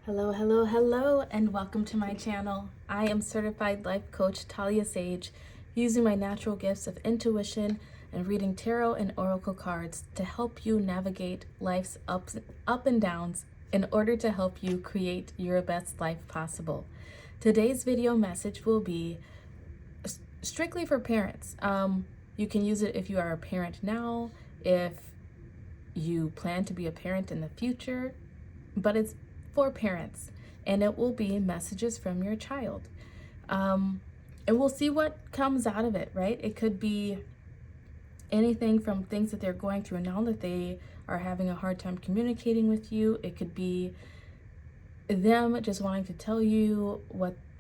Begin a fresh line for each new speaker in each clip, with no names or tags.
Hello, hello, hello, and welcome to my channel. I am certified life coach Talia Sage, using my natural gifts of intuition and reading tarot and oracle cards to help you navigate life's up and downs in order to help you create your best life possible. Today's video message will be strictly for parents. You can use it if you are a parent now, if you plan to be a parent in the future, but it's for parents, and it will be messages from your child. And we'll see what comes out of it, right? It could be anything from things that they're going through now that they are having a hard time communicating with you. It could be them just wanting to tell you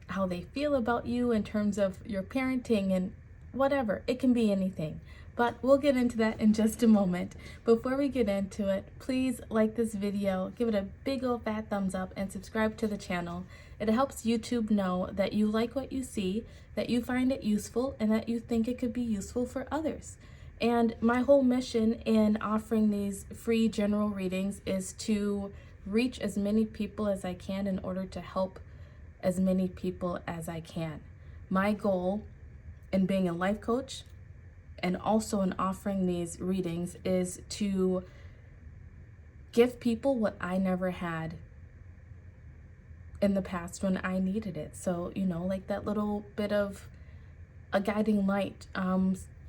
how they feel about you in terms of your parenting and whatever. It can be anything. But we'll get into that in just a moment. Before we get into it, please like this video, give it a big old fat thumbs up, and subscribe to the channel. It helps YouTube know that you like what you see, that you find it useful, and that you think it could be useful for others. And my whole mission in offering these free general readings is to reach as many people as I can in order to help as many people as I can. My goal in being a life coach and also in offering these readings is to give people what I never had in the past when I needed it. So, like that little bit of a guiding light,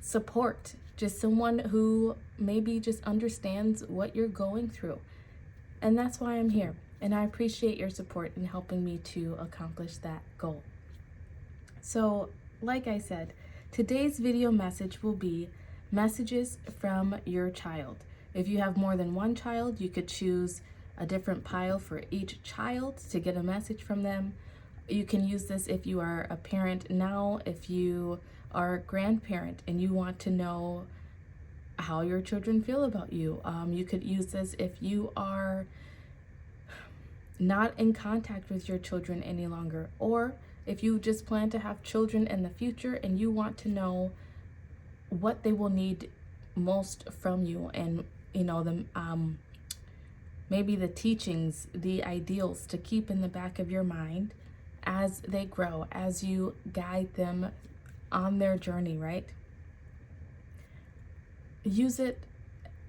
support, just someone who maybe just understands what you're going through. And that's why I'm here. And I appreciate your support in helping me to accomplish that goal. So, like I said, today's video message will be messages from your child. If you have more than one child, you could choose a different pile for each child to get a message from them. You can use this if you are a parent now, if you are a grandparent and you want to know how your children feel about you. You could use this if you are not in contact with your children any longer, or if you just plan to have children in the future and you want to know what they will need most from you, and maybe the teachings, the ideals to keep in the back of your mind as they grow, as you guide them on their journey, right? Use it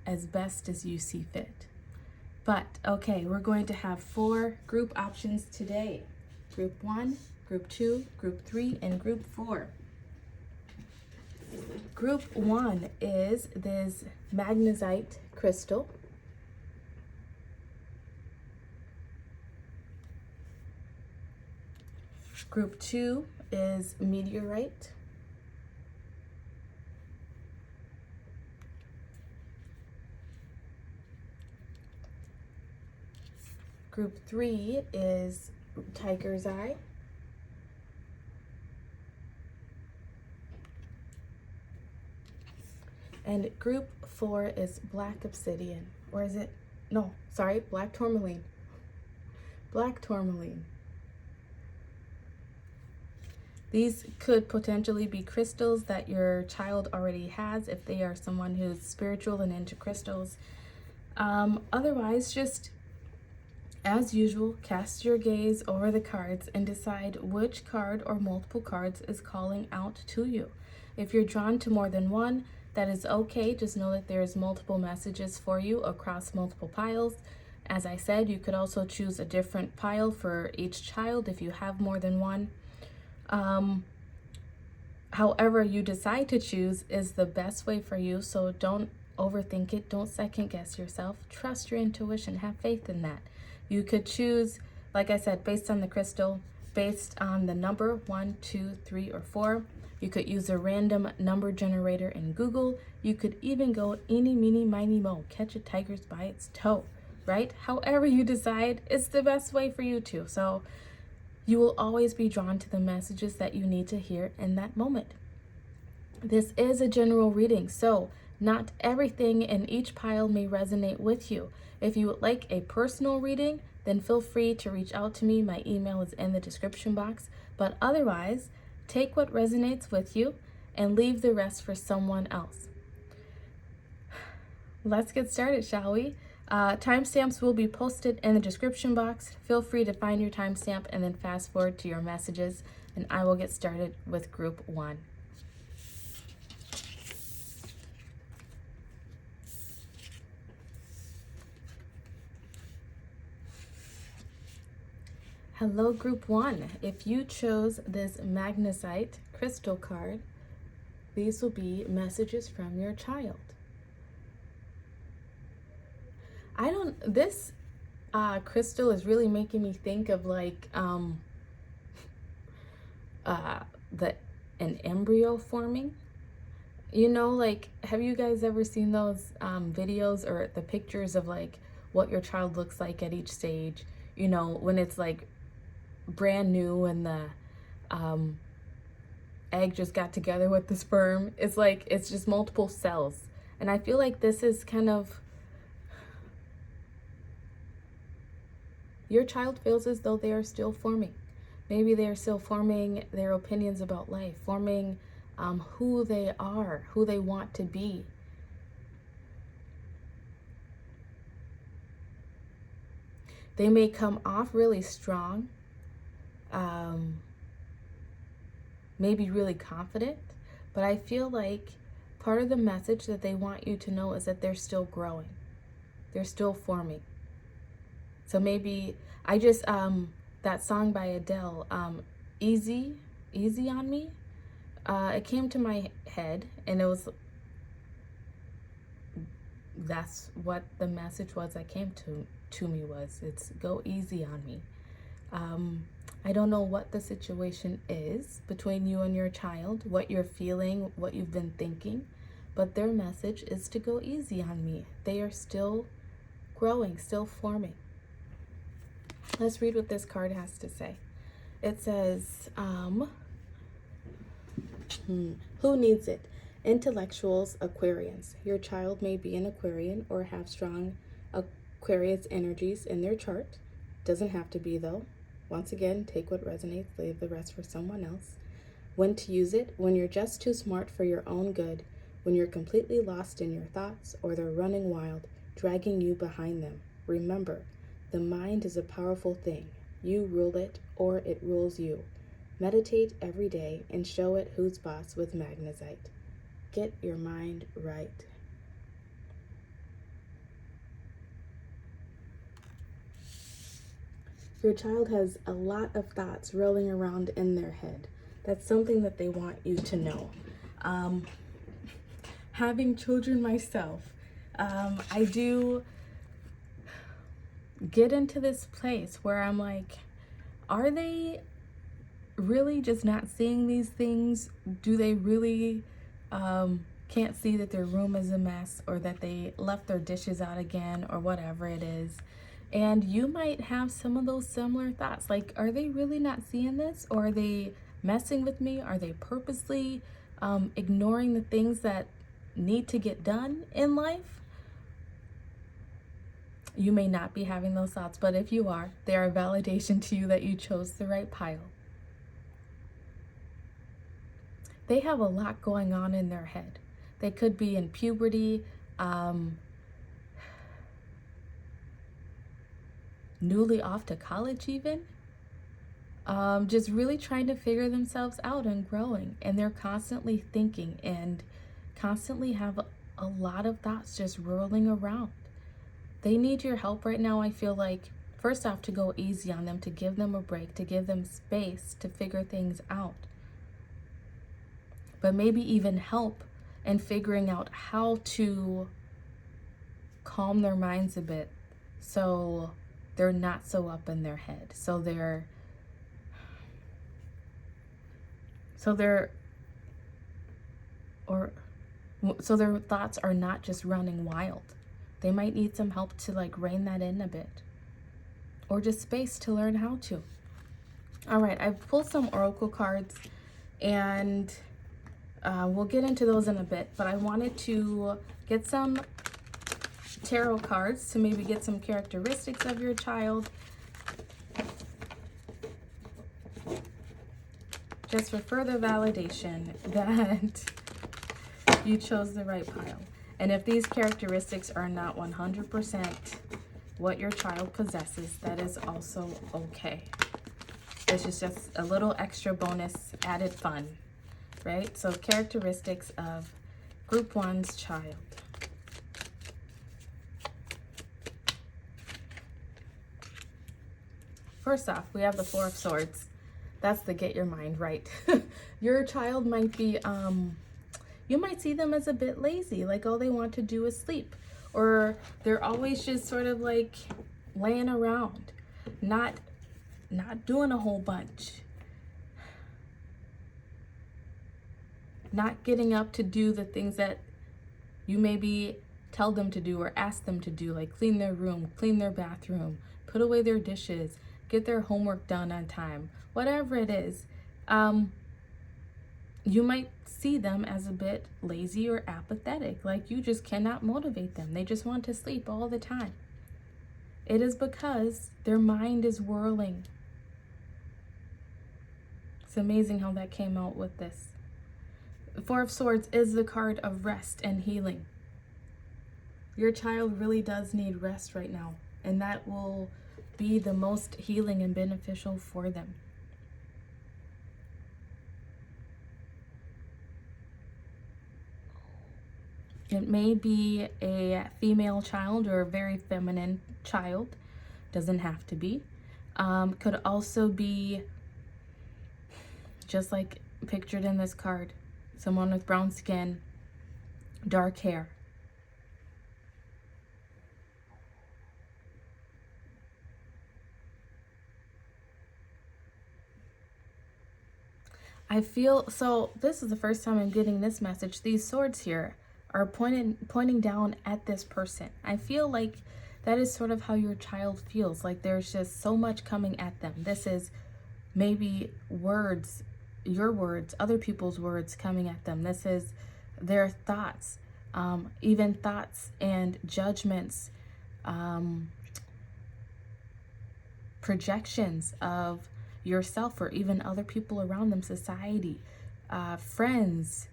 as best as you see fit. But okay, we're going to have 4 group options today. Group 1, Group 2, Group 3, and Group 4. Group 1 is this magnesite crystal. Group 2 is meteorite. Group 3 is tiger's eye. And group 4 is black obsidian. Or is it? No, sorry, black tourmaline. Black tourmaline. These could potentially be crystals that your child already has if they are someone who's spiritual and into crystals. Otherwise, just as usual, cast your gaze over the cards and decide which card or multiple cards is calling out to you. If you're drawn to more than one, that is okay. Just know that there's multiple messages for you across multiple piles. As I said, you could also choose a different pile for each child if you have more than one. However you decide to choose is the best way for you, so don't overthink it. Don't second guess yourself. Trust your intuition. Have faith in that. You could choose, like I said, based on the crystal, based on the number 1, 2, 3, or 4. You could use a random number generator in Google. You could even go eeny, meeny, miny, mo, catch a tiger by its toe, right? However you decide, it's the best way for you to. So you will always be drawn to the messages that you need to hear in that moment. This is a general reading, so not everything in each pile may resonate with you. If you would like a personal reading, then feel free to reach out to me. My email is in the description box. But otherwise, take what resonates with you and leave the rest for someone else. Let's get started, shall we? Timestamps will be posted in the description box. Feel free to find your timestamp and then fast forward to your messages, and I will get started with group 1. Hello, group 1. If you chose this magnesite crystal card, these will be messages from your child. This crystal is really making me think of like an embryo forming. You know, like, have you guys ever seen those videos or the pictures of like what your child looks like at each stage? You know, when it's like brand new and the egg just got together with the sperm. It's like, it's just multiple cells. And I feel like this is kind of, your child feels as though they are still forming. Maybe they are still forming their opinions about life, forming who they are, who they want to be. They may come off really strong, maybe really confident, but I feel like part of the message that they want you to know is that they're still growing. They're still forming. So maybe I just, that song by Adele, Easy on Me, it came to my head, and it was, that's what the message was that came to me was, it's go easy on me. I don't know what the situation is between you and your child, what you're feeling, what you've been thinking, but their message is to go easy on me. They are still growing, still forming. Let's read what this card has to say. It says, who needs it? Intellectuals, Aquarians. Your child may be an Aquarian or have strong Aquarius energies in their chart. Doesn't have to be though. Once again, take what resonates, leave the rest for someone else. When to use it? When you're just too smart for your own good, when you're completely lost in your thoughts or they're running wild, dragging you behind them. Remember, the mind is a powerful thing. You rule it or it rules you. Meditate every day and show it who's boss with magnesite. Get your mind right. Your child has a lot of thoughts rolling around in their head. That's something that they want you to know. Having children myself, I do get into this place where I'm like, are they really just not seeing these things? Do they really can't see that their room is a mess, or that they left their dishes out again, or whatever it is? And you might have some of those similar thoughts, like, are they really not seeing this? Or are they messing with me? Are they purposely ignoring the things that need to get done in life? You may not be having those thoughts, but if you are, they are a validation to you that you chose the right pile. They have a lot going on in their head. They could be in puberty, newly off to college even, just really trying to figure themselves out and growing. And they're constantly thinking and constantly have a lot of thoughts just rolling around. They need your help right now. I feel like, first off, to go easy on them, to give them a break, to give them space to figure things out. But maybe even help in figuring out how to calm their minds a bit so they're not so up in their head. So their thoughts are not just running wild. They might need some help to like rein that in a bit, or just space to learn how to. All right, I've pulled some oracle cards, and we'll get into those in a bit, but I wanted to get some tarot cards to maybe get some characteristics of your child, just for further validation that you chose the right pile. And if these characteristics are not 100% what your child possesses, that is also okay. This is just a little extra bonus, added fun, right? So characteristics of Group 1's child. First off, we have the Four of Swords. That's the get your mind right. Your child might be, you might see them as a bit lazy, like all they want to do is sleep. Or they're always just sort of like laying around, not doing a whole bunch. Not getting up to do the things that you maybe tell them to do or ask them to do, like clean their room, clean their bathroom, put away their dishes, get their homework done on time, whatever it is. You might see them as a bit lazy or apathetic, like you just cannot motivate them. They just want to sleep all the time. It is because their mind is whirling. It's amazing how that came out with this. The Four of Swords is the card of rest and healing. Your child really does need rest right now, and that will be the most healing and beneficial for them. It may be a female child or a very feminine child. Doesn't have to be. Could also be, just like pictured in this card, someone with brown skin, dark hair. I feel, so this is the first time I'm getting this message. These swords here are pointing down at this person. I feel like that is sort of how your child feels, like there's just so much coming at them. This is maybe words, your words, other people's words coming at them. This is their thoughts, even thoughts and judgments, projections of yourself or even other people around them, society, friends.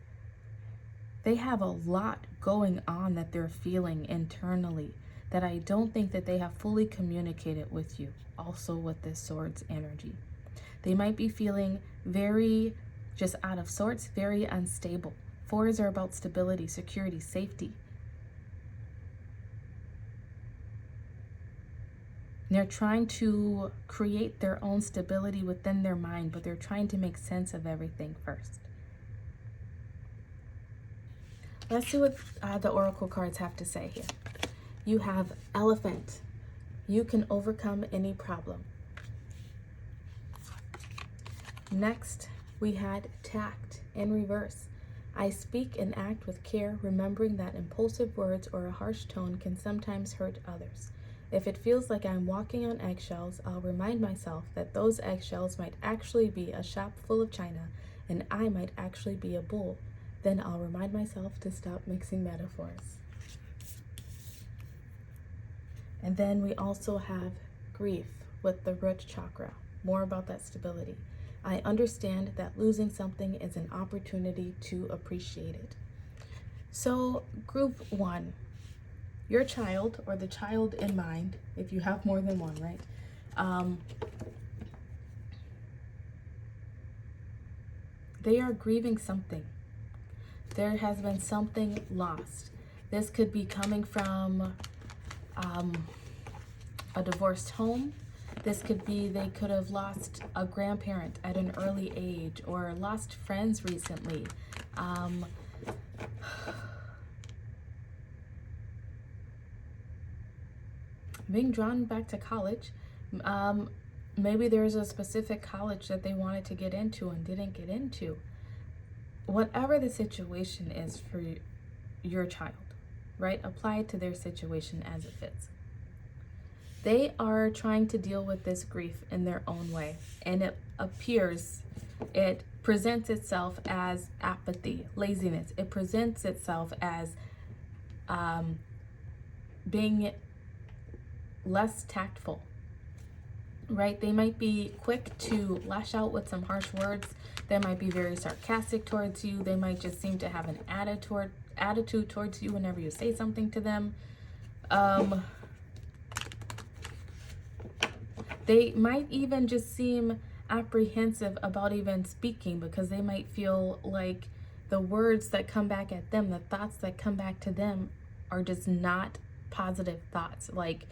They have a lot going on that they're feeling internally that I don't think that they have fully communicated with you, also with this Swords energy. They might be feeling very just out of sorts, very unstable. Fours are about stability, security, safety. They're trying to create their own stability within their mind, but they're trying to make sense of everything first. Let's see what the oracle cards have to say here. You have Elephant. You can overcome any problem. Next, we had Tact in reverse. I speak and act with care, remembering that impulsive words or a harsh tone can sometimes hurt others. If it feels like I'm walking on eggshells, I'll remind myself that those eggshells might actually be a shop full of china, and I might actually be a bull. Then I'll remind myself to stop mixing metaphors. And then we also have Grief with the root chakra. More about that stability. I understand that losing something is an opportunity to appreciate it. So, Group 1. Your child, or the child in mind, if you have more than one, right? They are grieving something. There has been something lost. This could be coming from a divorced home. This could be they could have lost a grandparent at an early age or lost friends recently. Being drawn back to college. Maybe there's a specific college that they wanted to get into and didn't get into. Whatever the situation is for your child, right? Apply it to their situation as it fits. They are trying to deal with this grief in their own way, and it presents itself as apathy, laziness. It presents itself as being less tactful, right? They might be quick to lash out with some harsh words. They might be very sarcastic towards you. They might just seem to have an attitude towards you whenever you say something to them. They might even just seem apprehensive about even speaking, because they might feel like the words that come back at them, the thoughts that come back to them, are just not positive thoughts. Like,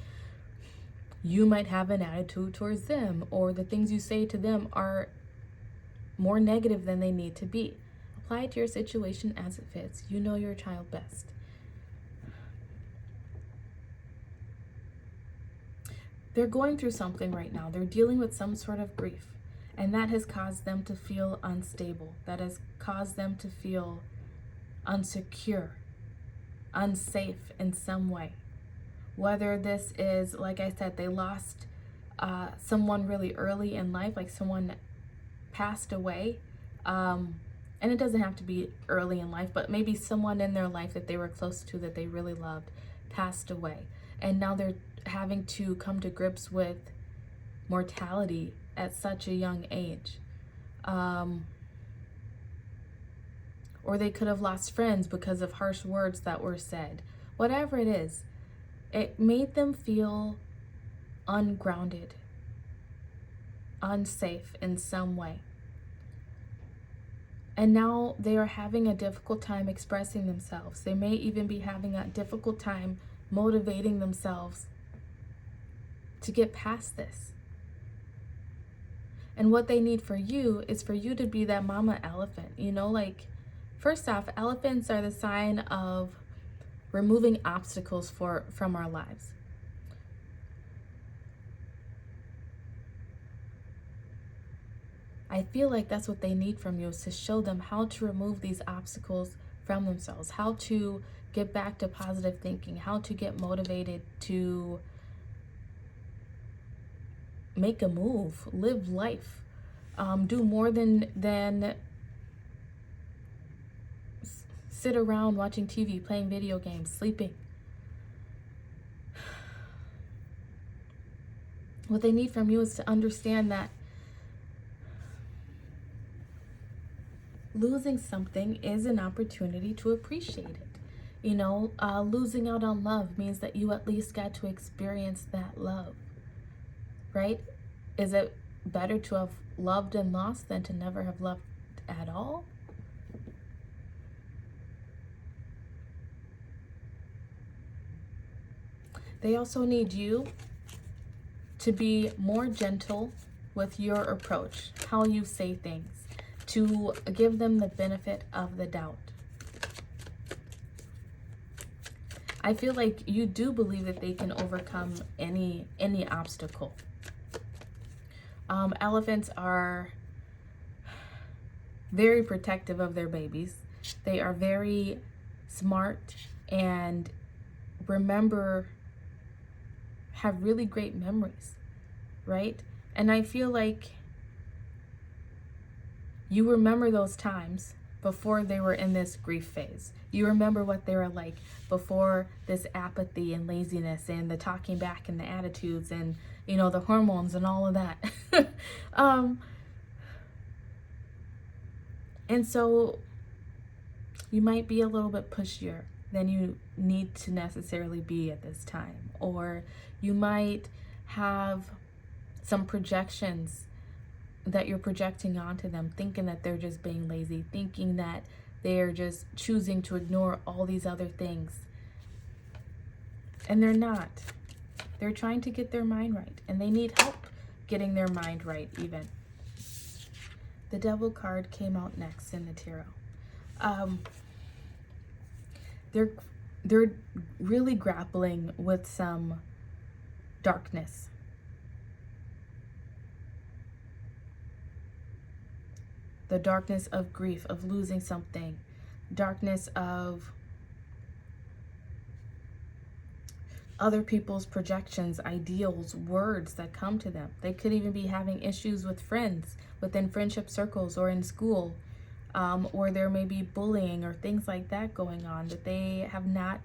you might have an attitude towards them, or the things you say to them are more negative than they need to be. Apply it to your situation as it fits. You know your child best. They're going through something right now. They're dealing with some sort of grief, and that has caused them to feel unstable. That has caused them to feel unsecure, unsafe in some way. Whether this is, like I said, they lost someone really early in life, like someone passed away. And it doesn't have to be early in life, but maybe someone in their life that they were close to, that they really loved, passed away. And now they're having to come to grips with mortality at such a young age. Or they could have lost friends because of harsh words that were said. Whatever it is, it made them feel ungrounded, unsafe in some way. And now they are having a difficult time expressing themselves. They may even be having a difficult time motivating themselves to get past this. And what they need for you is for you to be that mama elephant. You know, like, first off, elephants are the sign of removing obstacles from our lives. I feel like that's what they need from you, is to show them how to remove these obstacles from themselves, how to get back to positive thinking, how to get motivated to make a move, live life, do more than sit around watching TV, playing video games, sleeping. What they need from you is to understand that losing something is an opportunity to appreciate it. You know, losing out on love means that you at least got to experience that love, right? Is it better to have loved and lost than to never have loved at all? They also need you to be more gentle with your approach, how you say things, to give them the benefit of the doubt. I feel like you do believe that they can overcome any obstacle. Elephants are very protective of their babies. They are very smart and have really great memories, right? And I feel like you remember those times before they were in this grief phase. You remember what they were like before this apathy and laziness and the talking back and the attitudes and, you know, the hormones and all of that. And so you might be a little bit pushier than you need to necessarily be at this time. Or you might have some projections that you're projecting onto them, thinking that they're just being lazy, thinking that they're just choosing to ignore all these other things. And they're not. They're trying to get their mind right, and they need help getting their mind right even. The Devil card came out next in the tarot. They're really grappling with some darkness. The darkness of grief, of losing something. Darkness of other people's projections, ideals, words that come to them. They could even be having issues with friends, within friendship circles or in school, or there may be bullying or things like that going on that they have not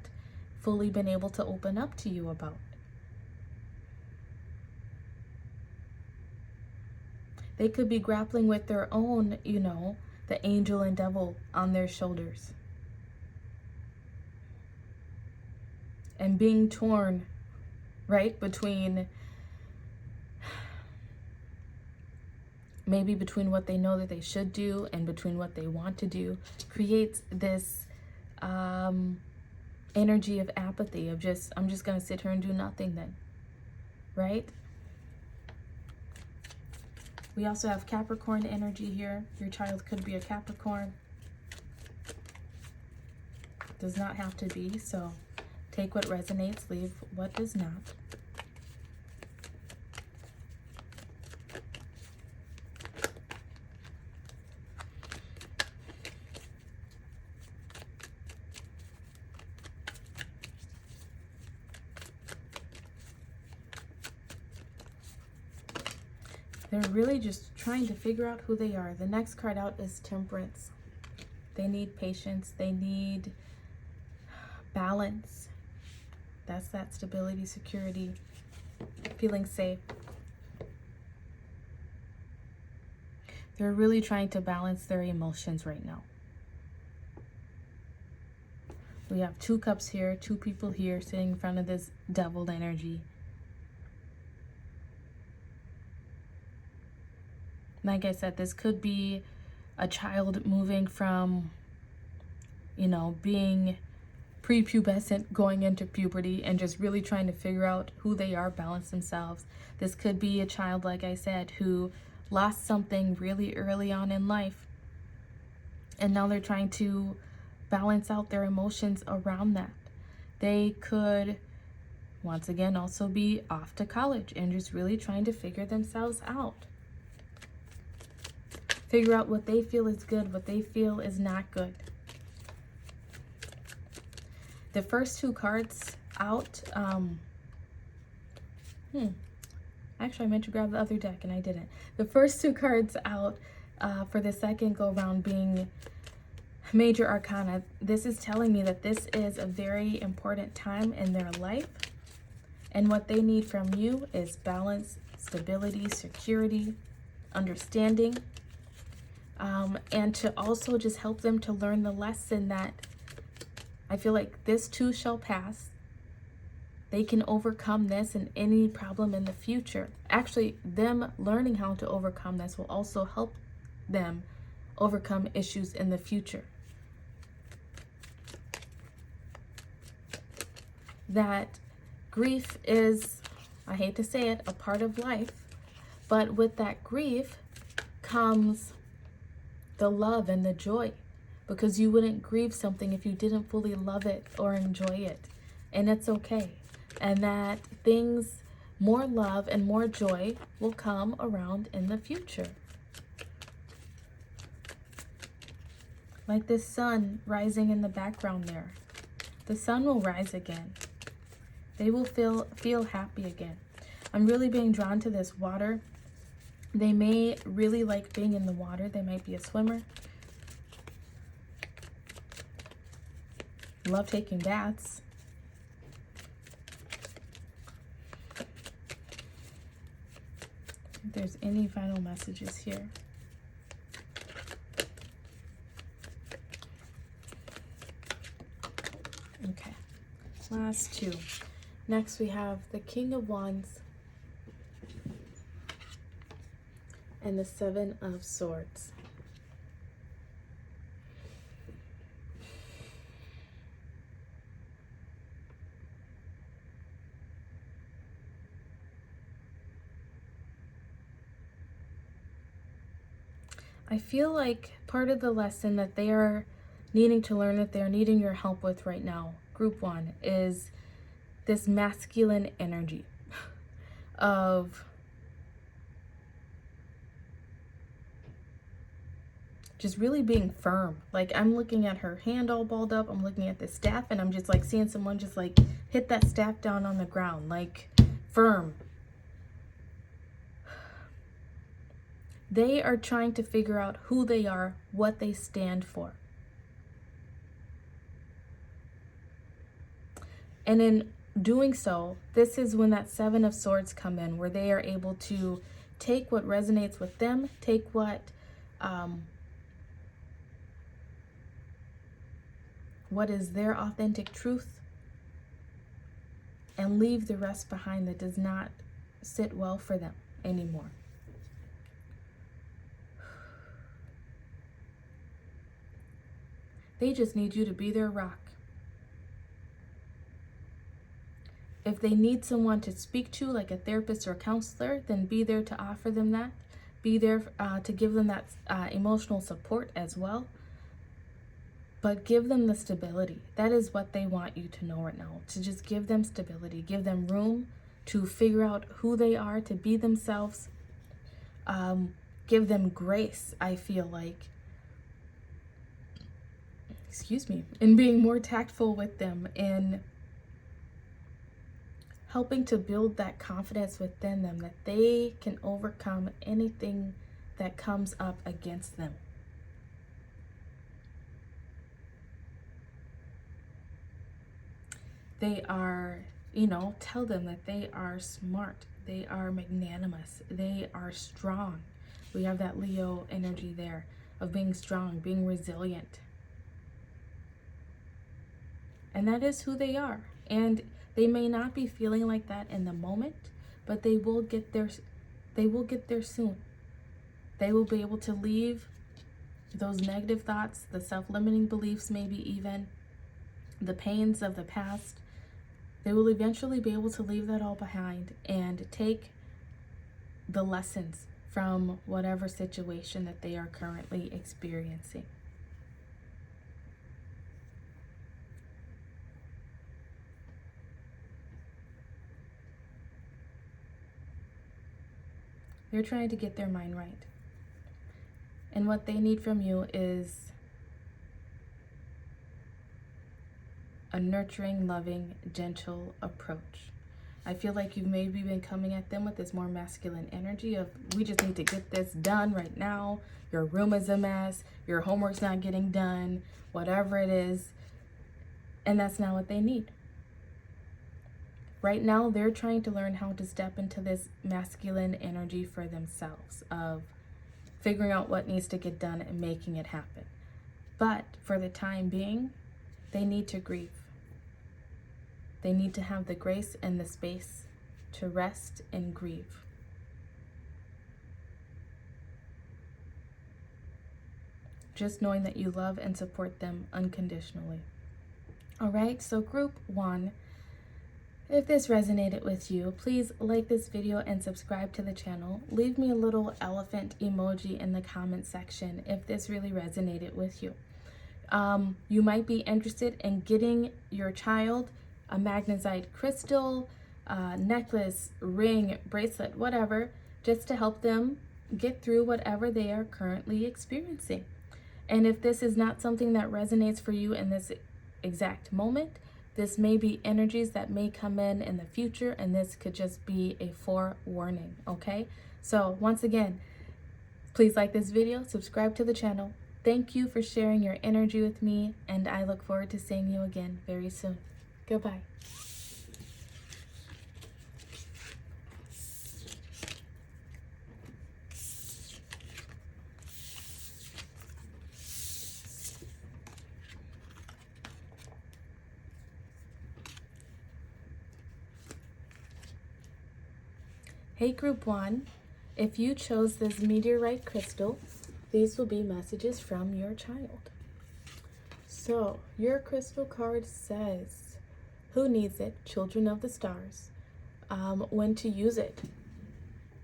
fully been able to open up to you about. They could be grappling with their own, you know, the angel and devil on their shoulders. And being torn, right, between maybe between what they know that they should do and between what they want to do, creates this energy of apathy, of just, I'm just gonna sit here and do nothing then, right? We also have Capricorn energy here. Your child could be a Capricorn. Does not have to be, so take what resonates, leave what does not. They're really just trying to figure out who they are. The next card out is Temperance. They need patience. They need balance. That's that stability, security, feeling safe. They're really trying to balance their emotions right now. We have 2 cups here, 2 people here sitting in front of this deviled energy. Like I said, this could be a child moving from, you know, being prepubescent, going into puberty, and just really trying to figure out who they are, balance themselves. This could be a child, like I said, who lost something really early on in life, and now they're trying to balance out their emotions around that. They could, once again, also be off to college and just really trying to figure themselves out. Figure out what they feel is good, what they feel is not good. The first 2 cards out, actually I meant to grab the other deck and I didn't. The first 2 cards out for the second go round being Major Arcana. This is telling me that this is a very important time in their life, and what they need from you is balance, stability, security, understanding, and to also just help them to learn the lesson that I feel like this too shall pass. They can overcome this and any problem in the future. Actually, them learning how to overcome this will also help them overcome issues in the future. That grief is, I hate to say it, a part of life, but with that grief comes the love and the joy, because you wouldn't grieve something if you didn't fully love it or enjoy it, and it's okay. And that things, more love and more joy will come around in the future. Like this sun rising in the background there. The sun will rise again. They will feel happy again. I'm really being drawn to this water. They may really like being in the water. They might be a swimmer. Love taking baths. If there's any final messages here. Okay, last 2. Next we have the King of Wands and the 7 of Swords. I feel like part of the lesson that they are needing to learn, that they're needing your help with right now, Group 1, is this masculine energy of just really being firm. Like, I'm looking at her hand all balled up. I'm looking at the staff, and I'm just like seeing someone just like hit that staff down on the ground, like firm. They are trying to figure out who they are, what they stand for. And in doing so, this is when that 7 of Swords come in, where they are able to take what resonates with them, take what is their authentic truth, and leave the rest behind that does not sit well for them anymore. They just need you to be their rock. If they need someone to speak to, like a therapist or a counselor, then be there to offer them that. Be there to give them that emotional support as well. But give them the stability. That is what they want you to know right now. To just give them stability. Give them room to figure out who they are, to be themselves. Give them grace, I feel like. In being more tactful with them, in helping to build that confidence within them that they can overcome anything that comes up against them. They are, tell them that they are smart, they are magnanimous, they are strong. We have that Leo energy there of being strong, being resilient. And that is who they are. And they may not be feeling like that in the moment, but they will get there. They will get there soon. They will be able to leave those negative thoughts, the self-limiting beliefs, maybe even the pains of the past. They will eventually be able to leave that all behind and take the lessons from whatever situation that they are currently experiencing. They're trying to get their mind right. And what they need from you is a nurturing, loving, gentle approach. I feel like you've maybe been coming at them with this more masculine energy of, we just need to get this done right now. Your room is a mess. Your homework's not getting done. Whatever it is. And that's not what they need. Right now, they're trying to learn how to step into this masculine energy for themselves of figuring out what needs to get done and making it happen. But for the time being, they need to grieve. They need to have the grace and the space to rest and grieve. Just knowing that you love and support them unconditionally. All right, so group 1. If this resonated with you, please like this video and subscribe to the channel. Leave me a little elephant emoji in the comment section if this really resonated with you. You might be interested in getting your child a magnesite crystal, necklace, ring, bracelet, whatever, just to help them get through whatever they are currently experiencing. And if this is not something that resonates for you in this exact moment, this may be energies that may come in the future, and this could just be a forewarning, okay? So once again, please like this video, subscribe to the channel. Thank you for sharing your energy with me, and I look forward to seeing you again very soon. Goodbye. Hey group 1, if you chose this meteorite crystal, these will be messages from your child. So your crystal card says, who needs it? Children of the stars. When to use it.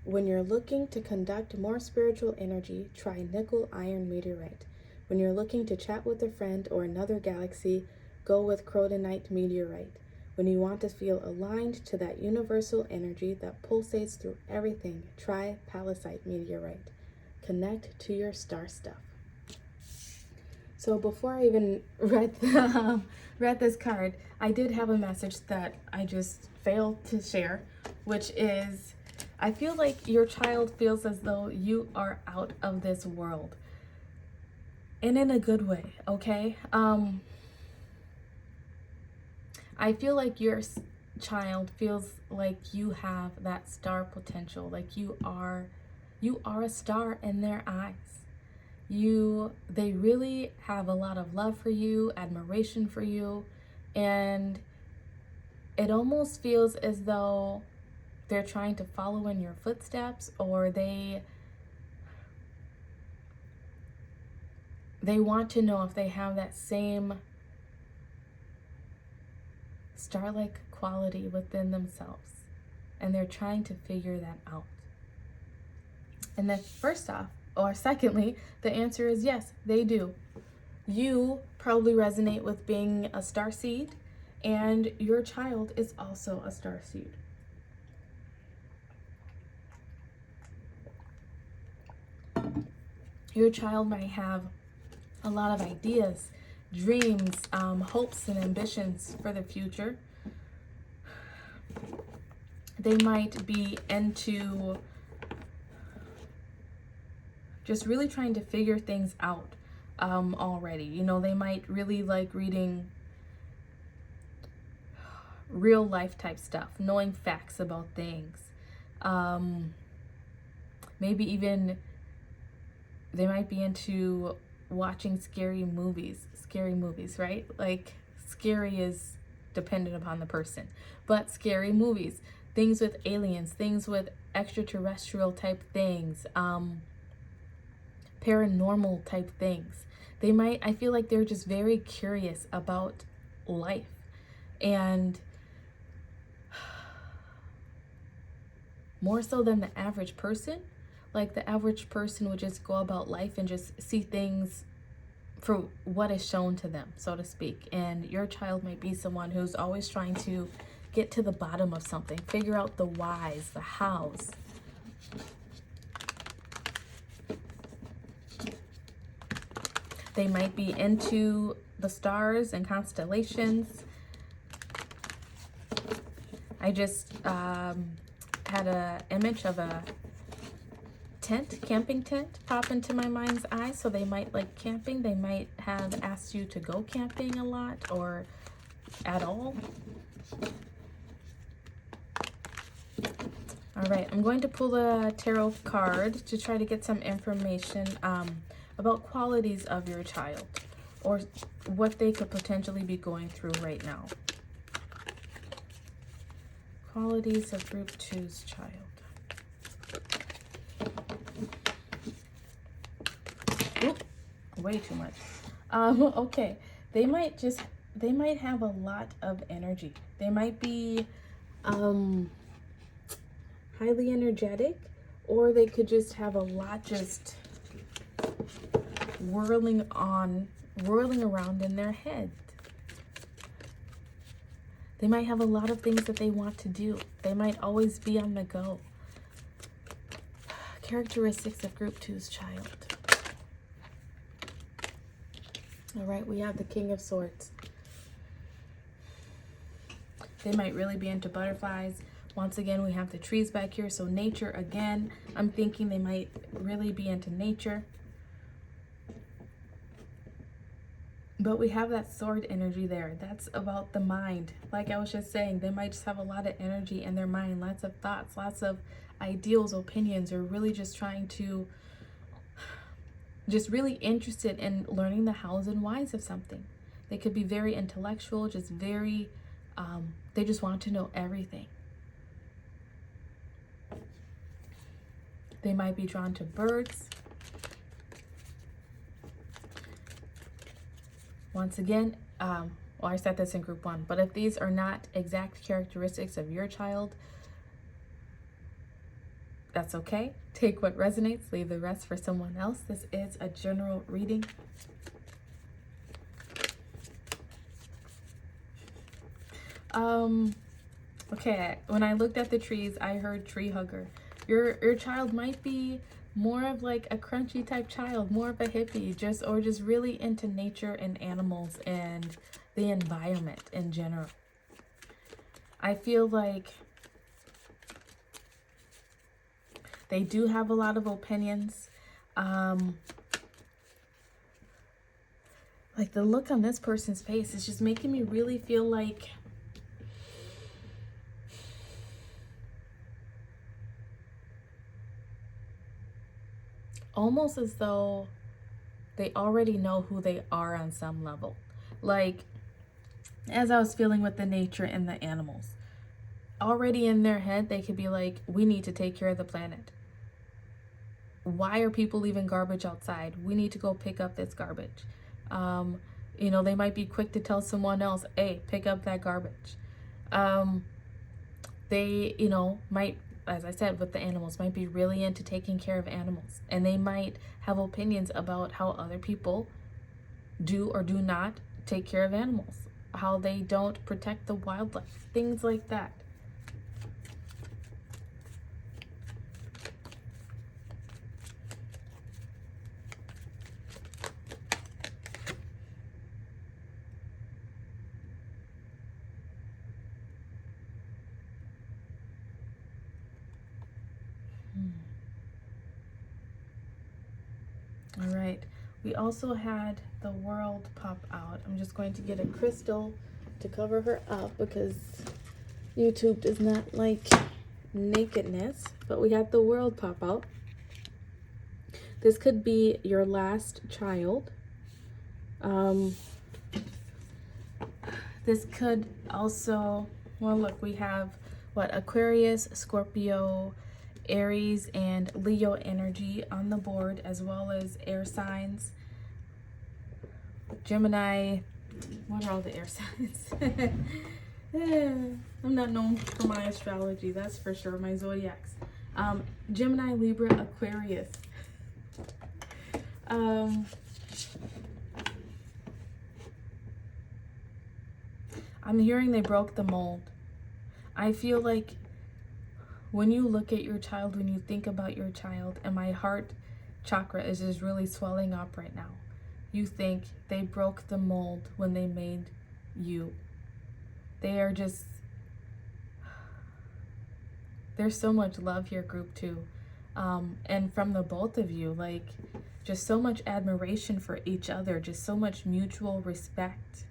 When you're looking to conduct more spiritual energy, try nickel iron meteorite. When you're looking to chat with a friend or another galaxy, go with crotonite meteorite. When you want to feel aligned to that universal energy that pulsates through everything, try palisite meteorite. Connect to your star stuff. So before I even read this card, I did have a message that I just failed to share, which is, I feel like your child feels as though you are out of this world. And in a good way, okay? I feel like your child feels like you have that star potential, like you are a star in their eyes. They really have a lot of love for you, admiration for you, and it almost feels as though they're trying to follow in your footsteps, or they want to know if they have that same star-like quality within themselves, and they're trying to figure that out. And then first off, or secondly, the answer is yes, they do. You probably resonate with being a star seed, and your child is also a star seed. Your child might have a lot of ideas, dreams, hopes, and ambitions for the future. They might be into just really trying to figure things out already. You know, they might really like reading real life type stuff, knowing facts about things. Maybe even they might be into watching scary movies, right? Like, scary is dependent upon the person, but scary movies, things with aliens, things with extraterrestrial type things, paranormal type things. They might, I feel like they're just very curious about life. And more so than the average person, like the average person would just go about life and just see things for what is shown to them, so to speak. And your child might be someone who's always trying to get to the bottom of something, figure out the whys, the hows. They might be into the stars and constellations. I just had an image of a camping tent pop into my mind's eye. So they might like camping. They might have asked you to go camping a lot or at all. All right, I'm going to pull a tarot card to try to get some information about qualities of your child or what they could potentially be going through right now. Qualities of Group 2's child. Oop, way too much. Okay, they might have a lot of energy. They might be highly energetic, or they could just have a lot just whirling around in their head. They might have a lot of things that they want to do. They might always be on the go. Characteristics of Group 2's child. All right, we have the King of Swords. They might really be into butterflies. Once again, we have the trees back here, so nature again. I'm thinking they might really be into nature. But we have that sword energy there. That's about the mind. Like I was just saying, they might just have a lot of energy in their mind, lots of thoughts, lots of ideals, opinions, or really just trying to, just really interested in learning the hows and whys of something. They could be very intellectual, just very, they just want to know everything. They might be drawn to birds. Once again, well, I said this in Group 1, but if these are not exact characteristics of your child, that's okay. Take what resonates, leave the rest for someone else. This is a general reading. Okay, when I looked at the trees, I heard tree hugger. Your child might be more of like a crunchy type child, more of a hippie, just really into nature and animals and the environment in general. I feel like they do have a lot of opinions. Like the look on this person's face is just making me really feel like almost as though they already know who they are on some level. Like, as I was feeling with the nature and the animals, already in their head, they could be like, we need to take care of the planet. why are people leaving garbage outside? We need to go pick up this garbage. You know, they might be quick to tell someone else, hey, pick up that garbage. They, you know, might, as I said, with the animals, might be really into taking care of animals. And they might have opinions about how other people do or do not take care of animals, how they don't protect the wildlife, things like that. All right, we also had the world pop out. I'm just going to get a crystal to cover her up because YouTube does not like nakedness, but we had the world pop out. This could be your last child. This could also, well, look, we have what, Aquarius, Scorpio, Aries, and Leo energy on the board, as well as air signs. Gemini, what are all the air signs? I'm not known for my astrology, that's for sure, my zodiacs. Gemini, Libra, Aquarius. I'm hearing they broke the mold. I feel like when you look at your child, when you think about your child, and my heart chakra is just really swelling up right now, you think they broke the mold when they made you. They are just, there's so much love here, group 2. And from the both of you, like, just so much admiration for each other, just so much mutual respect.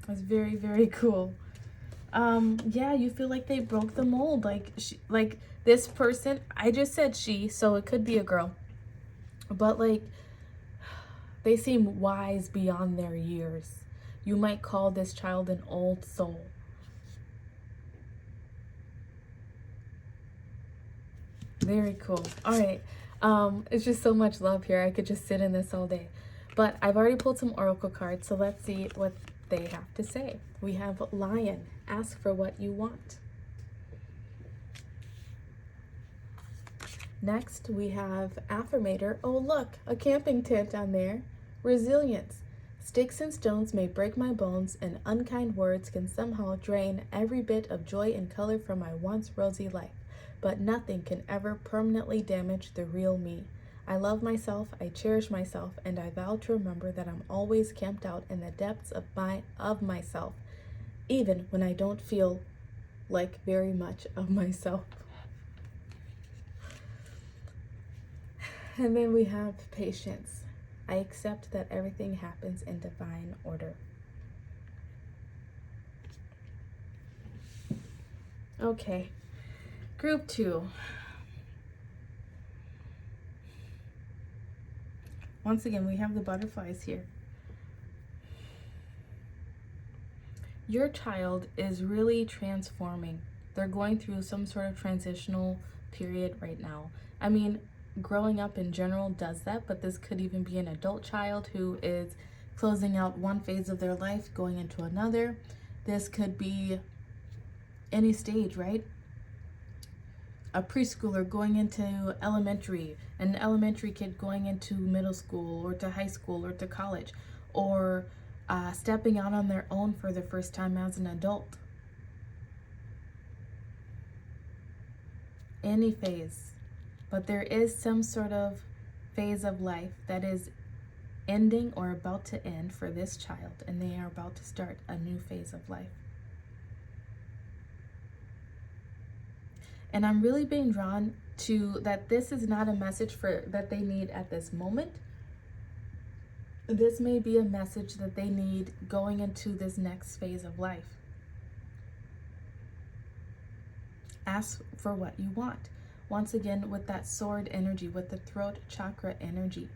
That's very, very cool. Yeah, you feel like they broke the mold. Like this person, I just said she, so it could be a girl. But like, they seem wise beyond their years. You might call this child an old soul. Very cool. All right. It's just so much love here. I could just sit in this all day. But I've already pulled some oracle cards, so let's see what they have to say. We have Lion. Ask for what you want. Next, we have Affirmator. Oh, look, a camping tent on there. Resilience. Sticks and stones may break my bones, and unkind words can somehow drain every bit of joy and color from my once rosy life. But nothing can ever permanently damage the real me. I love myself, I cherish myself, and I vow to remember that I'm always camped out in the depths of myself, even when I don't feel like very much of myself. And then we have Patience. I accept that everything happens in divine order. Okay, group 2. Once again, we have the butterflies here. Your child is really transforming. They're going through some sort of transitional period right now. I mean, growing up in general does that, but this could even be an adult child who is closing out one phase of their life, going into another. This could be any stage, right? A preschooler going into elementary, an elementary kid going into middle school or to high school or to college, or stepping out on their own for the first time as an adult. Any phase. But there is some sort of phase of life that is ending or about to end for this child, and they are about to start a new phase of life. And I'm really being drawn to that this is not a message that they need at this moment. This may be a message that they need going into this next phase of life. Ask for what you want. Once again, with that sword energy, with the throat chakra energy.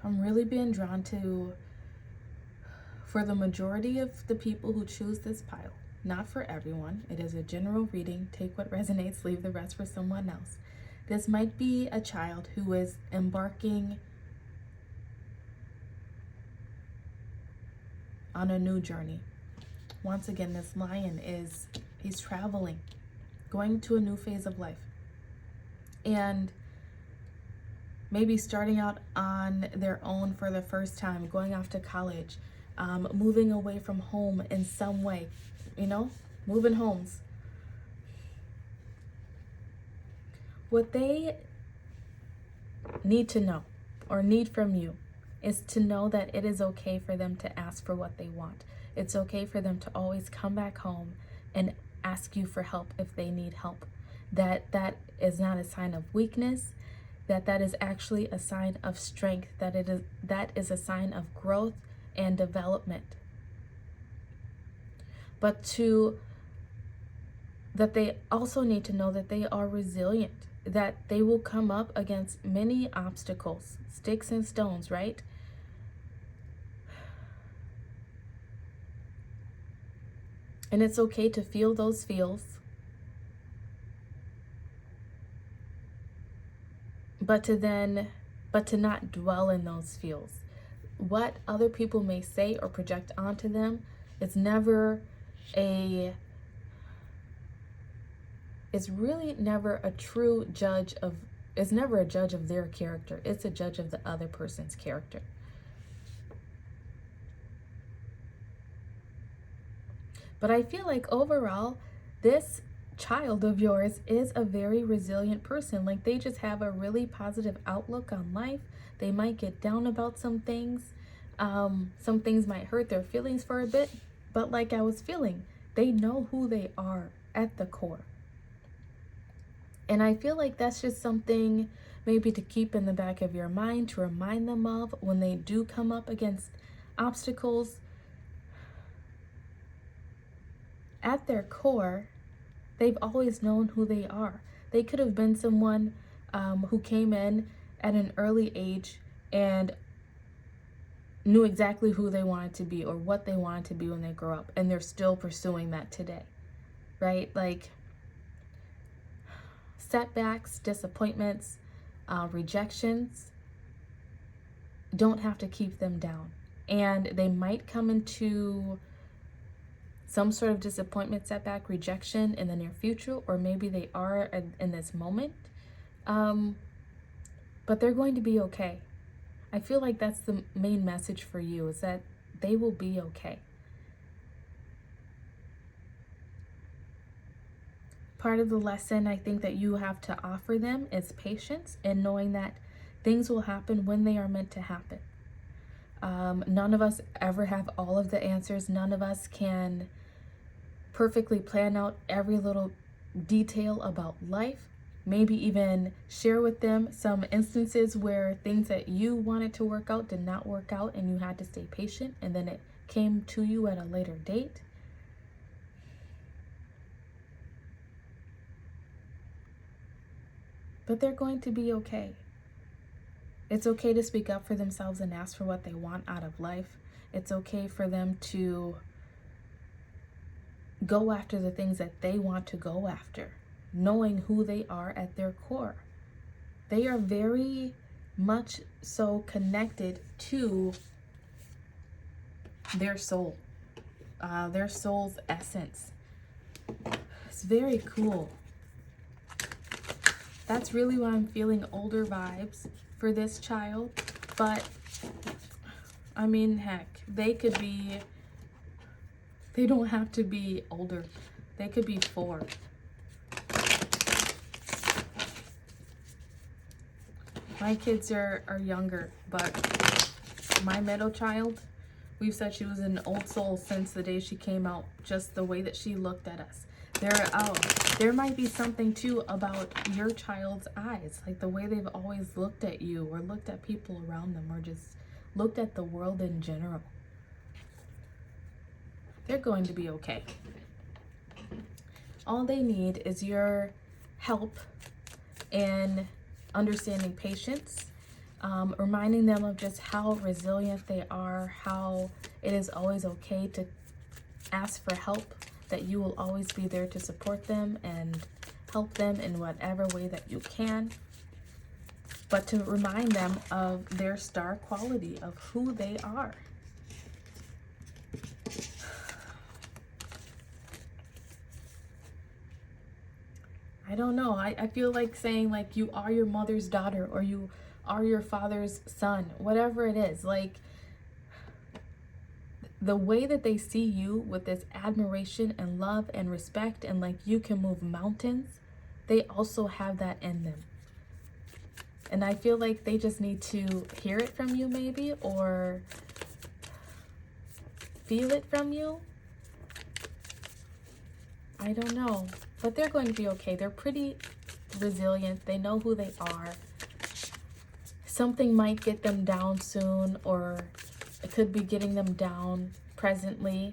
I'm really being drawn to, for the majority of the people who choose this pile, not for everyone, it is a general reading, take what resonates, leave the rest for someone else. This might be a child who is embarking on a new journey. Once again, this lion he's traveling, going to a new phase of life. And maybe starting out on their own for the first time, going off to college, moving away from home in some way, moving homes. What they need to know or need from you is to know that it is okay for them to ask for what they want. It's okay for them to always come back home and ask you for help if they need help. That is not a sign of weakness, that is actually a sign of strength, that is a sign of growth and development. But that they also need to know that they are resilient, that they will come up against many obstacles, sticks and stones, right? And it's okay to feel those feels, but to not dwell in those feels. What other people may say or project onto them is really never a true judge of, it's never a judge of their character. It's a judge of the other person's character. But I feel like overall, this child of yours is a very resilient person. Like, they just have a really positive outlook on life. They might get down about some things. Some things might hurt their feelings for a bit, but like I was feeling, they know who they are at the core. And I feel like that's just something maybe to keep in the back of your mind, to remind them of when they do come up against obstacles. At their core, they've always known who they are. They could have been someone who came in at an early age and knew exactly who they wanted to be or what they wanted to be when they grow up, and they're still pursuing that today, right? Like, setbacks, disappointments, rejections don't have to keep them down. And they might come into some sort of disappointment, setback, rejection in the near future, or maybe they are in this moment, but they're going to be okay. I feel like that's the main message for you, is that they will be okay. Part of the lesson I think that you have to offer them is patience and knowing that things will happen when they are meant to happen. None of us ever have all of the answers. None of us can perfectly plan out every little detail about life. Maybe even share with them some instances where things that you wanted to work out did not work out and you had to stay patient, and then it came to you at a later date. But they're going to be okay. It's okay to speak up for themselves and ask for what they want out of life. It's okay for them to go after the things that they want to go after, knowing who they are at their core. They are very much so connected to their soul, their soul's essence. It's very cool. That's really why I'm feeling older vibes for this child. But I mean, heck, they don't have to be older. They could be 4. My kids are younger, but my middle child, we've said she was an old soul since the day she came out, just the way that she looked at us. There might be something too about your child's eyes, like the way they've always looked at you or looked at people around them or just looked at the world in general. They're going to be okay. All they need is your help in understanding patience, reminding them of just how resilient they are, how it is always okay to ask for help, that you will always be there to support them and help them in whatever way that you can, but to remind them of their star quality, of who they are. I don't know. I feel like saying, like, you are your mother's daughter, or you are your father's son, whatever it is. Like, the way that they see you with this admiration and love and respect, and like you can move mountains, they also have that in them. And I feel like they just need to hear it from you, maybe, or feel it from you. I don't know, but they're going to be okay. They're pretty resilient. They know who they are. Something might get them down soon, or it could be getting them down presently,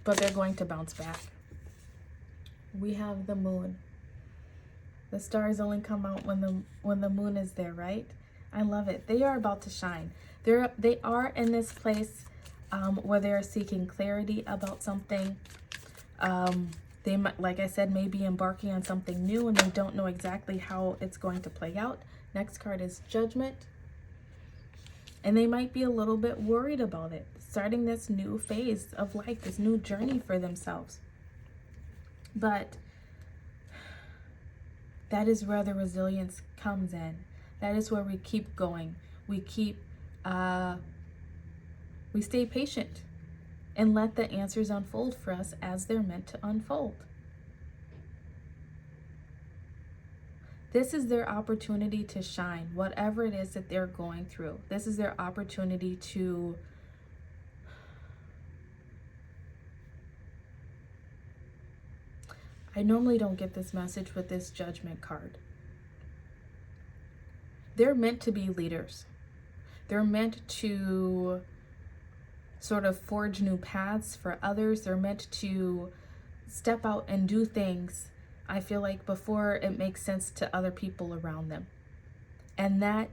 but they're going to bounce back. We have the moon. The stars only come out when the moon is there, right? I love it. They are about to shine. They are in this place where they are seeking clarity about something. They might, like I said, may be embarking on something new, and they don't know exactly how it's going to play out. Next card is Judgment. And they might be a little bit worried about it, starting this new phase of life, this new journey for themselves. But that is where the resilience comes in. That is where we keep going. We stay patient and let the answers unfold for us as they're meant to unfold. This is their opportunity to shine, whatever it is that they're going through. This is their opportunity to I normally don't get this message with this Judgment card. They're meant to be leaders. They're meant to sort of forge new paths for others. They're meant to step out and do things, I feel like, before it makes sense to other people around them. And that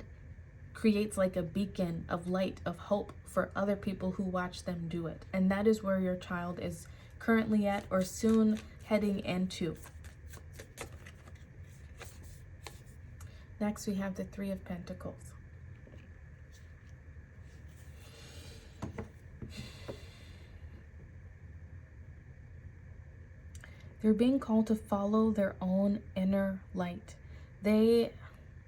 creates like a beacon of light, of hope for other people who watch them do it. And that is where your child is currently at, or soon heading into. Next, we have the Three of Pentacles. They're being called to follow their own inner light. They,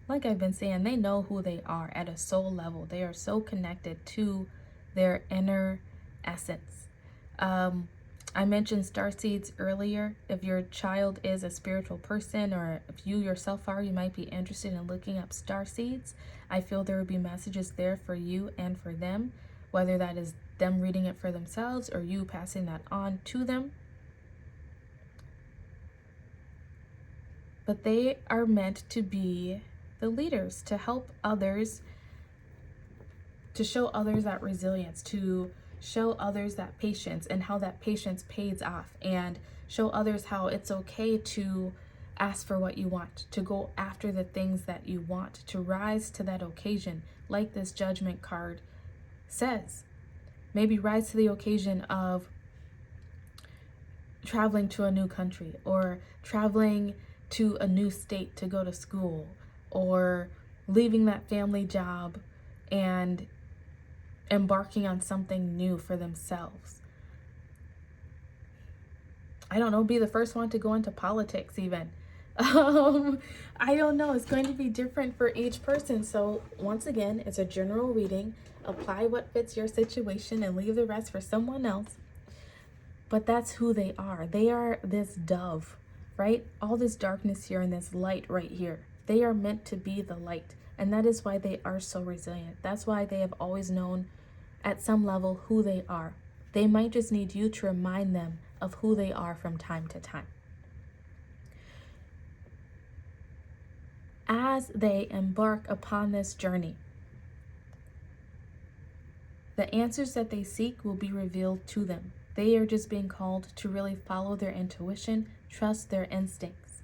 like I've been saying, they know who they are at a soul level. They are so connected to their inner essence. I mentioned starseeds earlier. If your child is a spiritual person, or if you yourself are, you might be interested in looking up starseeds. I feel there would be messages there for you and for them, whether that is them reading it for themselves or you passing that on to them. But they are meant to be the leaders, to help others, to show others that resilience, to show others that patience, and how that patience pays off, and show others how it's okay to ask for what you want, to go after the things that you want, to rise to that occasion, like this Judgment card says. Maybe rise to the occasion of traveling to a new country, or traveling to a new state to go to school, or leaving that family job and embarking on something new for themselves. I don't know, be the first one to go into politics even. I don't know, it's going to be different for each person. So once again, it's a general reading. Apply what fits your situation and leave the rest for someone else. But that's who they are. They are this dove, right? All this darkness here and this light right here. They are meant to be the light. And that is why they are so resilient. That's why they have always known at some level who they are. They might just need you to remind them of who they are from time to time. As they embark upon this journey, the answers that they seek will be revealed to them. They are just being called to really follow their intuition, trust their instincts.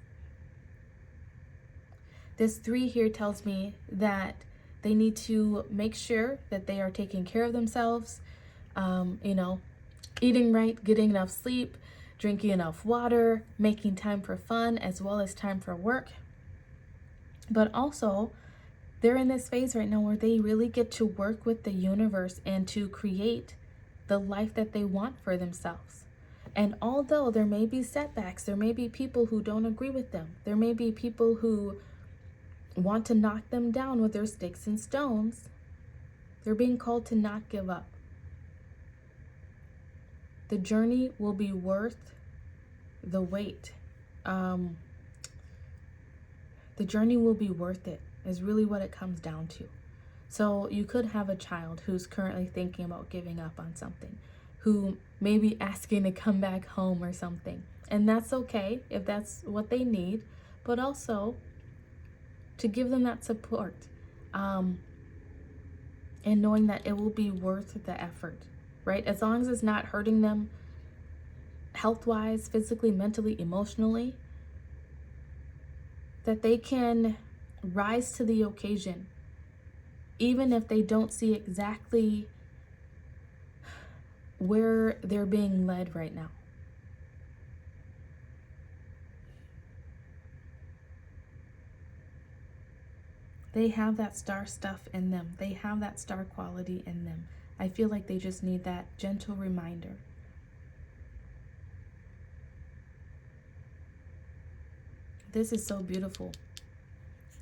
This 3 here tells me that They need to make sure that they are taking care of themselves, eating right, getting enough sleep, drinking enough water, making time for fun as well as time for work. But also, they're in this phase right now where they really get to work with the universe and to create the life that they want for themselves. And although there may be setbacks, there may be people who don't agree with them, there may be people who want to knock them down with their sticks and stones, they're being called to not give up. The journey will be worth the wait. The journey will be worth it, is really what it comes down to. So you could have a child who's currently thinking about giving up on something, who may be asking to come back home or something. And that's okay if that's what they need, but also to give them that support, and knowing that it will be worth the effort, right? As long as it's not hurting them health-wise, physically, mentally, emotionally, that they can rise to the occasion, even if they don't see exactly where they're being led right now. They have that star stuff in them. They have that star quality in them. I feel like they just need that gentle reminder. This is so beautiful.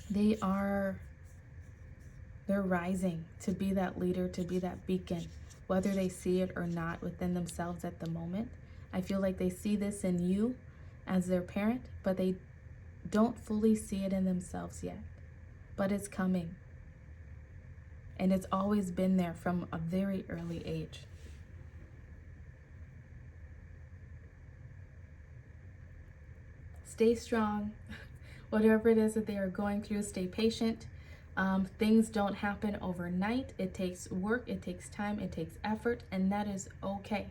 They're rising to be that leader, to be that beacon, whether they see it or not within themselves at the moment. I feel like they see this in you as their parent, but they don't fully see it in themselves yet. But it's coming. And it's always been there from a very early age. Stay strong. Whatever it is that they are going through, stay patient. Things don't happen overnight. It takes work, it takes time, it takes effort, and that is okay.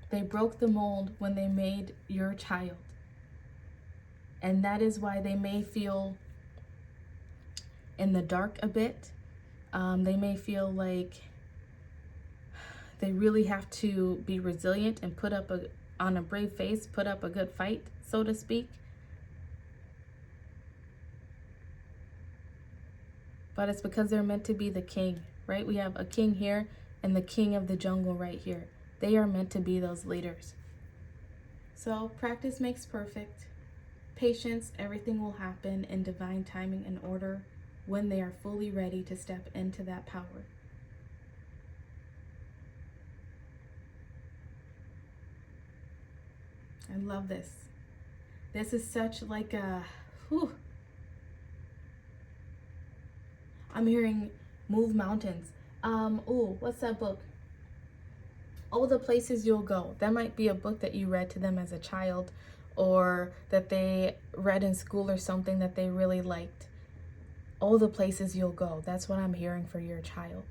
They broke the mold when they made your child. And that is why they may feel in the dark a bit. They may feel like they really have to be resilient and put up on a brave face, put up a good fight, so to speak. But it's because they're meant to be the king, right? We have a king here and the king of the jungle right here. They are meant to be those leaders. So practice makes perfect. Patience, everything will happen in divine timing and order when they are fully ready to step into that power. I love this. This is such like a, I'm hearing move mountains. What's that book? Oh, The Places You'll Go. That might be a book that you read to them as a child, or that they read in school or something that they really liked. Oh, the places you'll go. That's what I'm hearing for your child.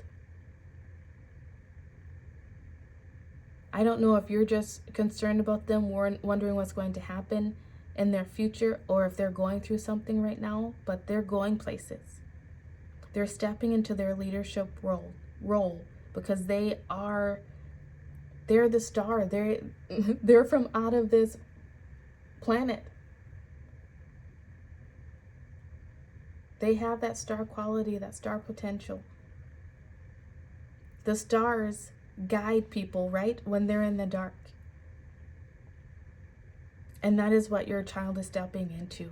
I don't know if you're just concerned about them, wondering what's going to happen in their future, or if they're going through something right now, but they're going places. They're stepping into their leadership role because they're the star. They're from out of this planet. They have that star quality, that star potential. The stars guide people, right? When they're in the dark. And that is what your child is stepping into.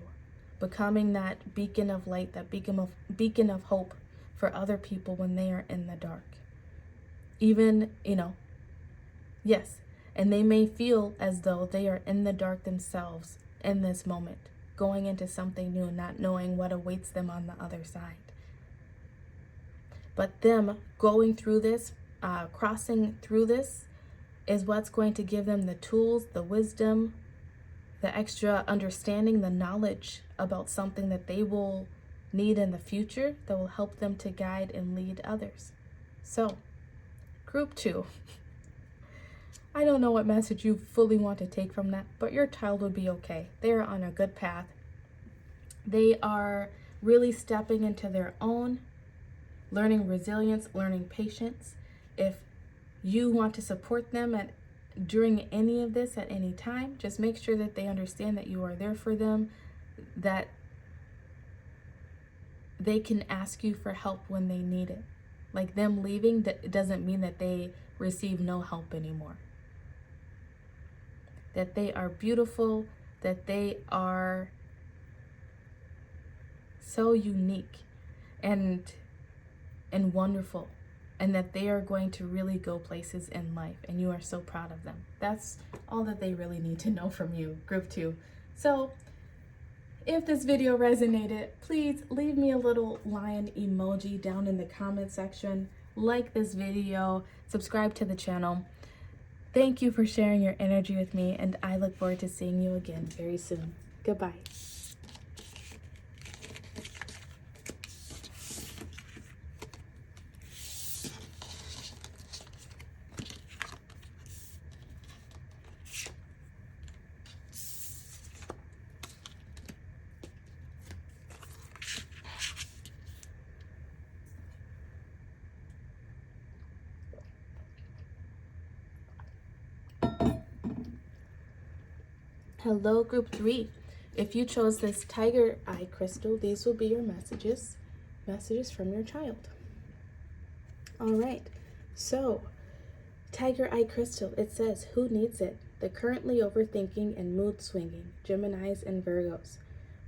Becoming that beacon of light, that beacon of hope for other people when they are in the dark. Even, yes. And they may feel as though they are in the dark themselves in this moment, going into something new, not knowing what awaits them on the other side. But them going through this, crossing through this, is what's going to give them the tools, the wisdom, the extra understanding, the knowledge about something that they will need in the future that will help them to guide and lead others. So, group 2. I don't know what message you fully want to take from that, but your child will be okay. They are on a good path. They are really stepping into their own, learning resilience, learning patience. If you want to support them during any of this at any time, just make sure that they understand that you are there for them, that they can ask you for help when they need it. Like them leaving, that doesn't mean that they receive no help anymore. That they are beautiful, that they are so unique and wonderful, and that they are going to really go places in life, and you are so proud of them. That's all that they really need to know from you, group 2. So if this video resonated, please leave me a little lion emoji down in the comment section. Like this video, subscribe to the channel. Thank you for sharing your energy with me, and I look forward to seeing you again very soon. Goodbye. Hello, group 3. If you chose this tiger eye crystal, these will be your messages from your child. All right, so tiger eye crystal, it says, who needs it? The currently overthinking and mood swinging, Geminis and Virgos.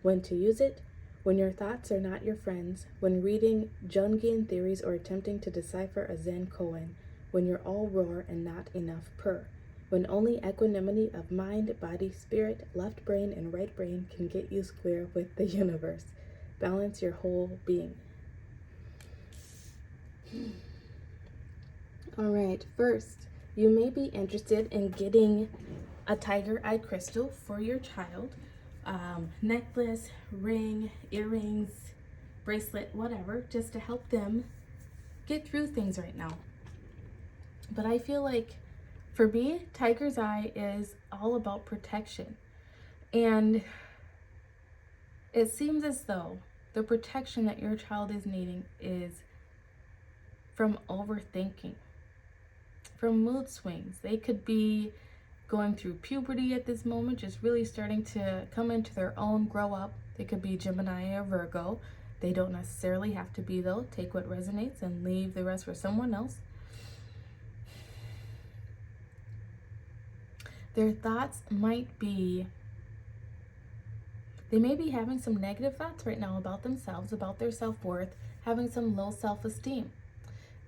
When to use it? When your thoughts are not your friends, when reading Jungian theories or attempting to decipher a Zen koan, when you're all roar and not enough purr. When only equanimity of mind, body, spirit, left brain, and right brain can get you square with the universe. Balance your whole being. All right, first, you may be interested in getting a tiger eye crystal for your child. Necklace, ring, earrings, bracelet, whatever, just to help them get through things right now. But I feel like for me, tiger's eye is all about protection. And it seems as though the protection that your child is needing is from overthinking, from mood swings. They could be going through puberty at this moment, just really starting to come into their own, grow up. They could be Gemini or Virgo. They don't necessarily have to be, though. Take what resonates and leave the rest for someone else. Their thoughts might be, they may be having some negative thoughts right now about themselves, about their self-worth, having some low self-esteem.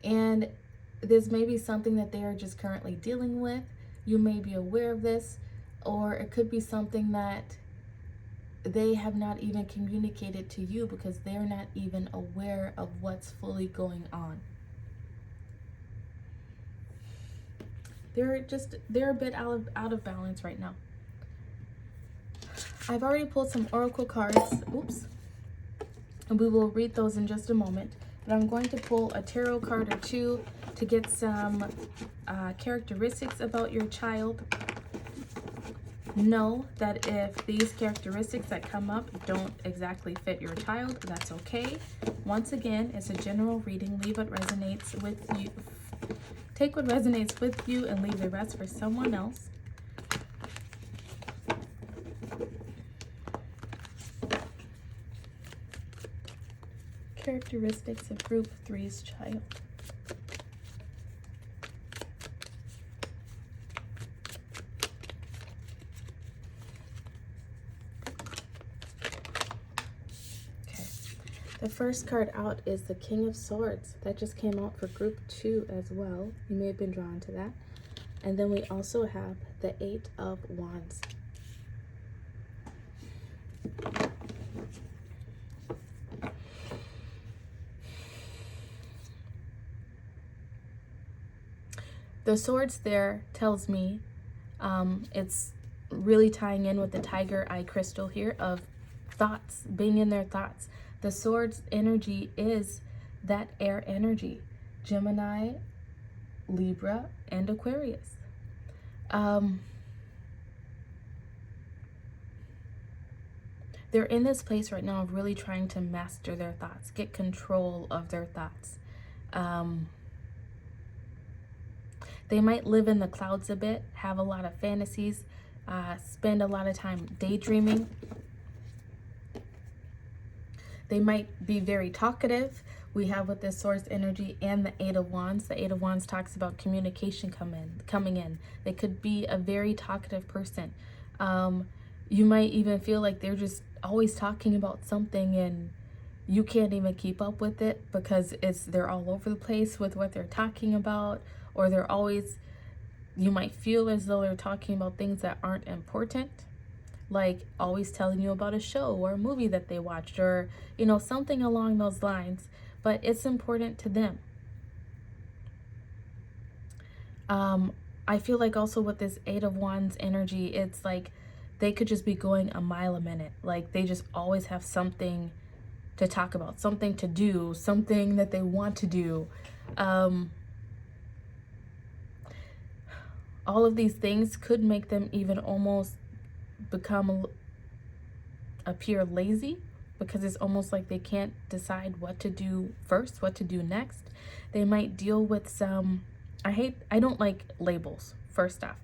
And this may be something that they are just currently dealing with. You may be aware of this, or it could be something that they have not even communicated to you because they're not even aware of what's fully going on. They're a bit out of balance right now. I've already pulled some oracle cards. Oops. And we will read those in just a moment. But I'm going to pull a tarot card or two to get some characteristics about your child. Know that if these characteristics that come up don't exactly fit your child, that's okay. Once again, it's a general reading. Leave what resonates with you. Take what resonates with you and leave the rest for someone else. Characteristics of Group 3's child. The first card out is the King of Swords. That just came out for Group 2 as well. You may have been drawn to that. And then we also have the 8 of Wands. The swords there tells me it's really tying in with the tiger eye crystal here of thoughts, being in their thoughts. The swords energy is that air energy, Gemini, Libra, and Aquarius. They're in this place right now of really trying to master their thoughts, get control of their thoughts. They might live in the clouds a bit, have a lot of fantasies, spend a lot of time daydreaming. They might be very talkative. We have with this source energy and the Eight of Wands. The Eight of Wands talks about communication coming in. They could be a very talkative person. You might even feel like they're just always talking about something and you can't even keep up with it because they're all over the place with what they're talking about, or you might feel as though they're talking about things that aren't important, like always telling you about a show or a movie that they watched, or something along those lines, but it's important to them. I feel like also with this Eight of Wands energy, it's like they could just be going a mile a minute. Like they just always have something to talk about, something to do, something that they want to do. All of these things could make them even almost appear lazy, because it's almost like they can't decide what to do first, what to do next. They might deal with some, I don't like labels, first off,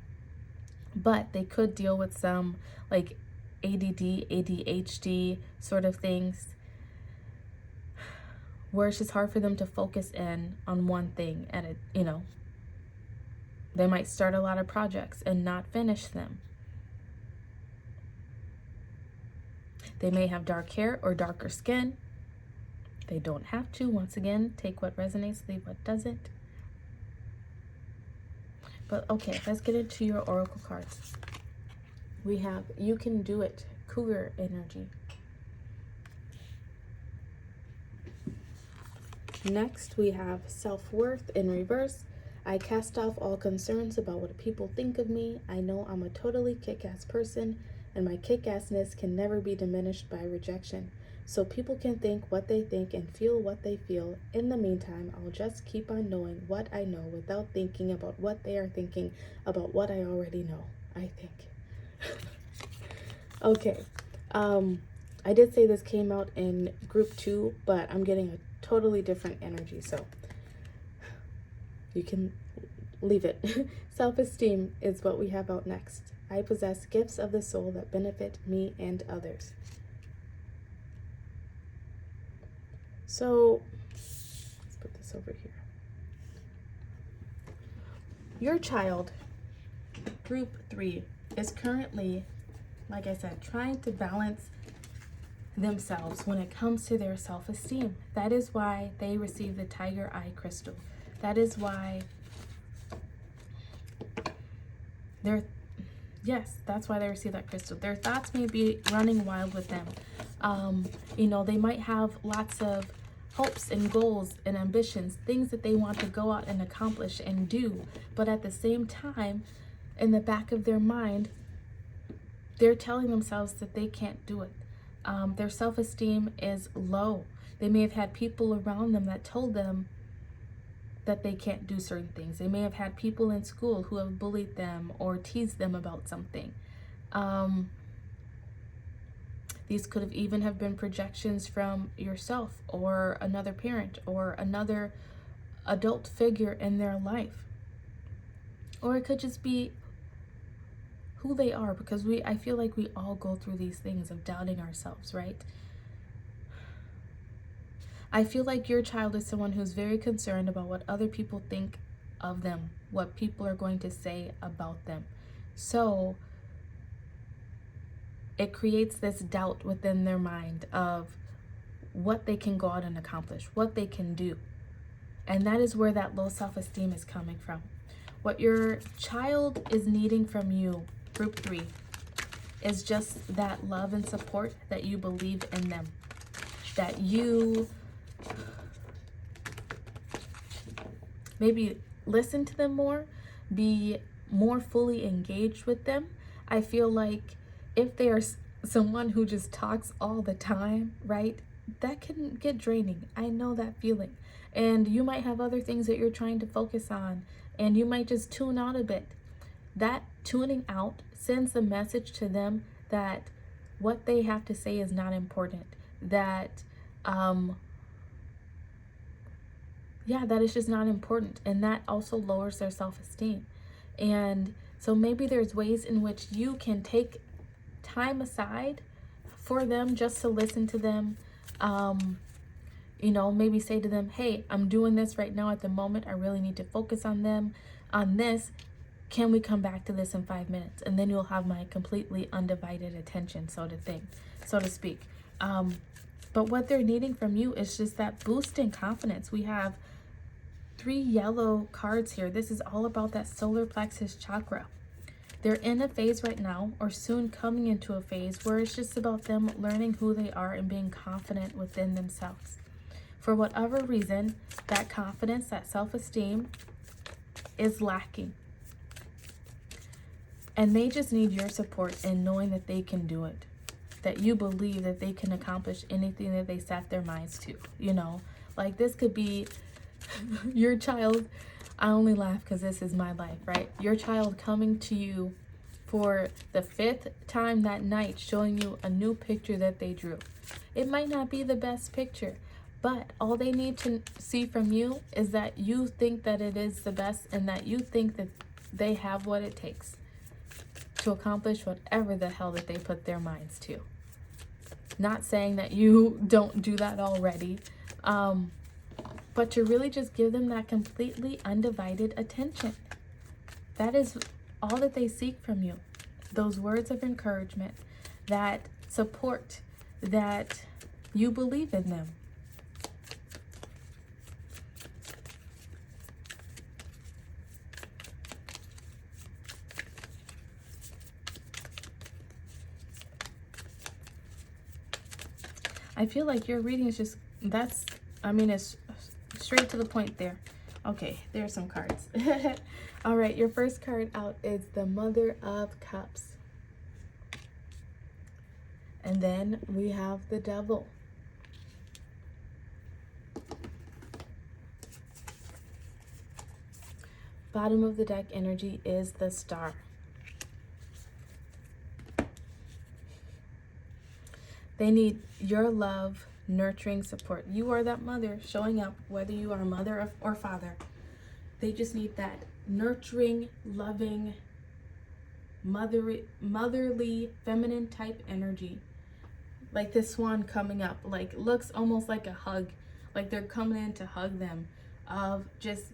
but they could deal with some like ADD, ADHD sort of things, where it's just hard for them to focus in on one thing at a, they might start a lot of projects and not finish them. They may have dark hair or darker skin. They don't have to. Once again, take what resonates, leave what doesn't. But okay, let's get into your oracle cards. We have You Can Do It, Cougar energy. Next, we have Self-Worth in reverse. I cast off all concerns about what people think of me. I know I'm a totally kick-ass person, and my kick-assness can never be diminished by rejection. So people can think what they think and feel what they feel. In the meantime, I'll just keep on knowing what I know without thinking about what they are thinking about what I already know, I think. Okay. I did say this came out in group 2, but I'm getting a totally different energy, so you can leave it. Self-esteem is what we have out next. I possess gifts of the soul that benefit me and others. So let's put this over here. Your child, group 3, is currently, like I said, trying to balance themselves when it comes to their self-esteem. That is why they receive the tiger eye crystal. That is why that's why they receive that crystal. Their thoughts may be running wild with them. They might have lots of hopes and goals and ambitions, things that they want to go out and accomplish and do, but at the same time, in the back of their mind, they're telling themselves that they can't do it. Their self-esteem is low. They may have had people around them that told them that they can't do certain things. They may have had people in school who have bullied them or teased them about something. These could have even have been projections from yourself or another parent or another adult figure in their life. Or it could just be who they are, because I feel like we all go through these things of doubting ourselves, right? I feel like your child is someone who's very concerned about what other people think of them, what people are going to say about them. So it creates this doubt within their mind of what they can go out and accomplish, what they can do. And that is where that low self-esteem is coming from. What your child is needing from you, group 3, is just that love and support, that you believe in them, that you maybe listen to them more, be more fully engaged with them. I feel like if they are someone who just talks all the time, right, that can get draining. I know that feeling. And you might have other things that you're trying to focus on, and you might just tune out a bit. That tuning out sends a message to them that what they have to say is not important, that that is just not important, and that also lowers their self-esteem. And so maybe there's ways in which you can take time aside for them just to listen to them. Maybe say to them, hey, I'm doing this right now at the moment. I really need to focus on this. Can we come back to this in 5 minutes? And then you'll have my completely undivided attention, so to speak. But what they're needing from you is just that boost in confidence. We have 3 yellow cards here. This is all about that solar plexus chakra. They're in a phase right now, or soon coming into a phase, where it's just about them learning who they are and being confident within themselves. For whatever reason, that confidence, that self-esteem is lacking. And they just need your support in knowing that they can do it. That you believe that they can accomplish anything that they set their minds to. Like this could be your child. I only laugh because this is my life, right? Your child coming to you for the 5th time that night, showing you a new picture that they drew. It might not be the best picture, but all they need to see from you is that you think that it is the best, and that you think that they have what it takes to accomplish whatever the hell that they put their minds to. Not saying that you don't do that already, but to really just give them that completely undivided attention. That is all that they seek from you. Those words of encouragement, that support, that you believe in them. I feel like your reading is just, it's straight to the point there. Okay, there's some cards. All right, your first card out is the Mother of Cups. And then we have the Devil. Bottom of the deck energy is the Star. They need your love, nurturing support. You are that mother showing up, whether you are a mother or father. They just need that nurturing, loving, motherly, feminine type energy. Like this swan coming up, like looks almost like a hug, like they're coming in to hug them, of just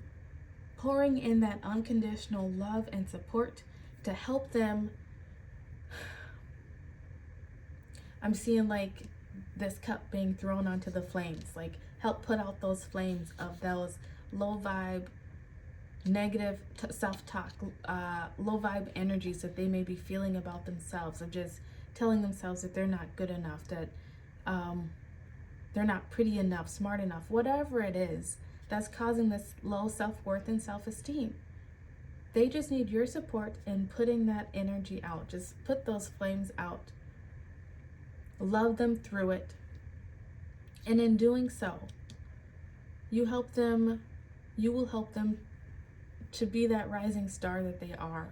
pouring in that unconditional love and support to help them. I'm seeing like this cup being thrown onto the flames, like help put out those flames of those low vibe, negative self-talk, low vibe energies that they may be feeling about themselves, of just telling themselves that they're not good enough, that they're not pretty enough, smart enough, whatever it is that's causing this low self-worth and self-esteem. They just need your support in putting that energy out. Just put those flames out. Love them through it. And in doing so, you will help them to be that rising star that they are.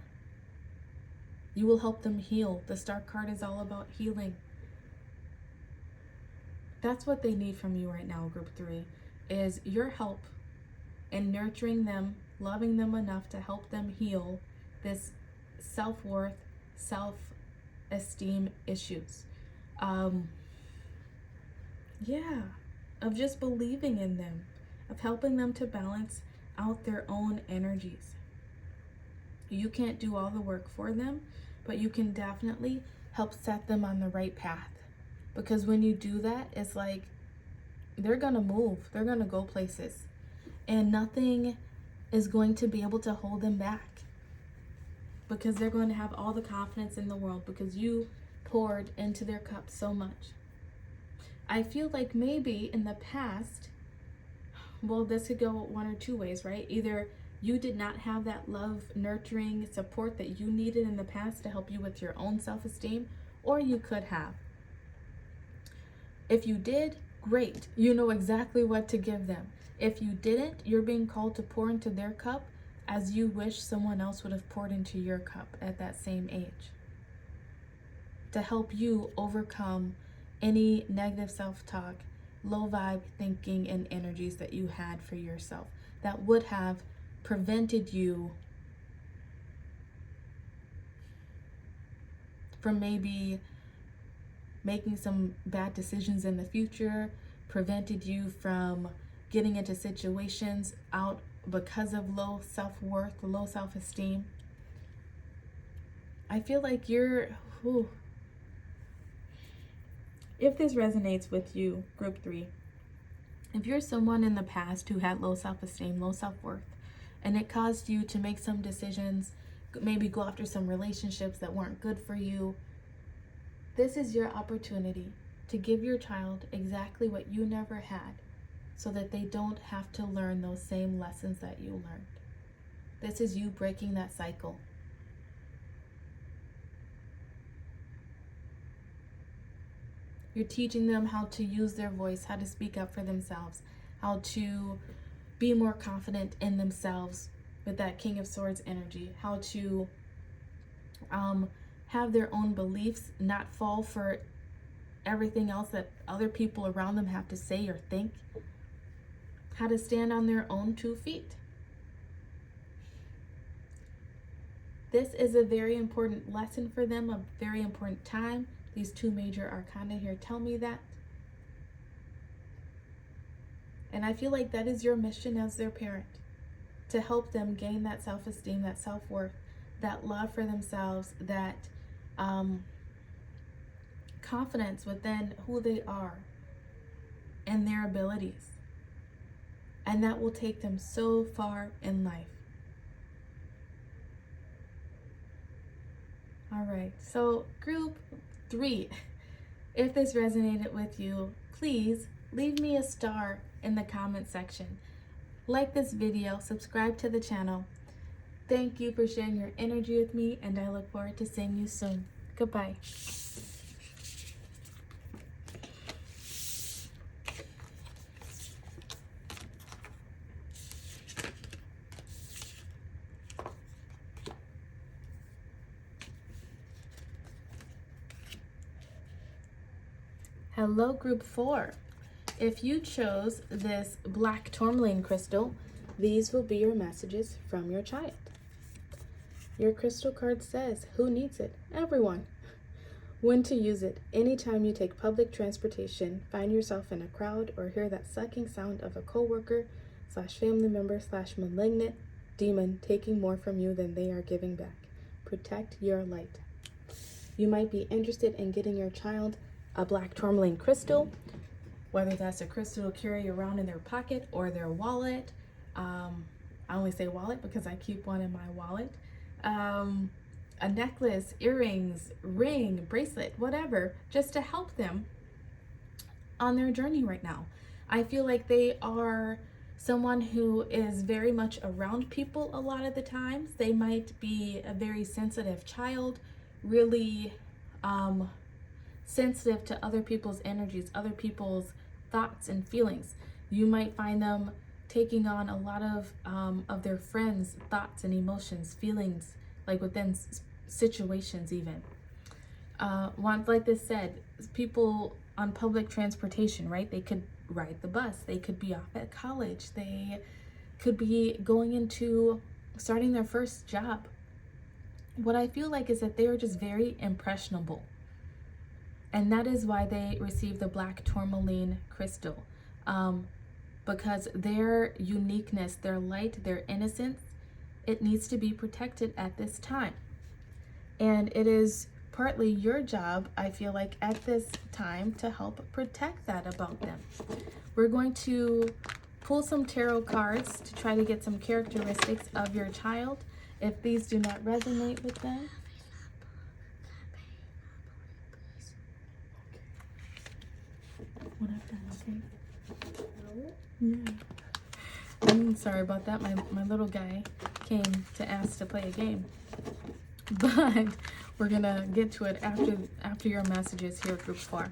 You will help them heal. The Star card is all about healing. That's what they need from you right now, Group 3, is your help in nurturing them, loving them enough to help them heal this self-worth, self-esteem issues. Of just believing in them, of helping them to balance out their own energies. You can't do all the work for them, but you can definitely help set them on the right path. Because when you do that, it's like they're gonna move, they're gonna go places, and nothing is going to be able to hold them back, because they're going to have all the confidence in the world because you poured into their cup so much. I feel like maybe in the past, well, this could go one or two ways, right? Either you did not have that love, nurturing support that you needed in the past to help you with your own self-esteem, or you could have. If you did, great. You know exactly what to give them. If you didn't, you're being called to pour into their cup as you wish someone else would have poured into your cup at that same age. to help you overcome any negative self-talk, low vibe thinking and energies that you had for yourself that would have prevented you from maybe making some bad decisions in the future, prevented you from getting into situations out because of low self-worth, low self-esteem. I feel like if this resonates with you, group 3, if you're someone in the past who had low self-esteem, low self-worth, and it caused you to make some decisions, maybe go after some relationships that weren't good for you, this is your opportunity to give your child exactly what you never had so that they don't have to learn those same lessons that you learned. This is you breaking that cycle. You're teaching them how to use their voice, how to speak up for themselves, how to be more confident in themselves with that King of Swords energy, how to have their own beliefs, not fall for everything else that other people around them have to say or think, how to stand on their own 2 feet. This is a very important lesson for them, a very important time. These 2 major arcana here tell me that. And I feel like that is your mission as their parent, to help them gain that self-esteem, that self-worth, that love for themselves, that confidence within who they are and their abilities. And that will take them so far in life. All right, so group 3, if this resonated with you, please leave me a star in the comment section. Like this video, subscribe to the channel. Thank you for sharing your energy with me, and I look forward to seeing you soon. Goodbye. Hello, group 4. If you chose this black tourmaline crystal, these will be your messages from your child. Your crystal card says, who needs it? Everyone. When to use it. Anytime you take public transportation, find yourself in a crowd, or hear that sucking sound of a coworker/family member/malignant demon taking more from you than they are giving back. Protect your light. You might be interested in getting your child a black tourmaline crystal, whether that's a crystal to carry around in their pocket or their wallet. I only say wallet because I keep one in my wallet. A necklace, earrings, ring, bracelet, whatever, just to help them on their journey right now. I feel like they are someone who is very much around people a lot of the times. They might be a very sensitive child, really sensitive to other people's energies, other people's thoughts and feelings. You might find them taking on a lot of their friends' thoughts and emotions, feelings, like within situations even. Like this said, people on public transportation, right? They could ride the bus. They could be off at college. They could be going into starting their first job. What I feel like is that they are just very impressionable. And that is why they receive the black tourmaline crystal. Because their uniqueness, their light, their innocence, it needs to be protected at this time. And it is partly your job, I feel like, at this time to help protect that about them. We're going to pull some tarot cards to try to get some characteristics of your child. If these do not resonate with them, what I've done, okay? Yeah. I'm sorry about that. My little guy came to ask to play a game. But we're gonna get to it after your messages here, group 4.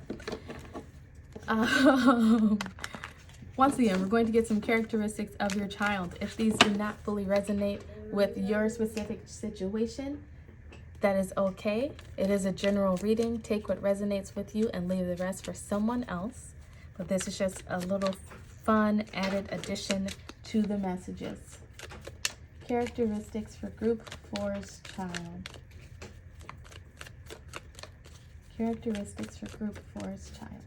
Once again, we're going to get some characteristics of your child. If these do not fully resonate with your specific situation, That is okay. It is a general reading. Take what resonates with you and leave the rest for someone else. But this is just a little fun added addition to the messages. Characteristics for group 4's child. Characteristics for group 4's child.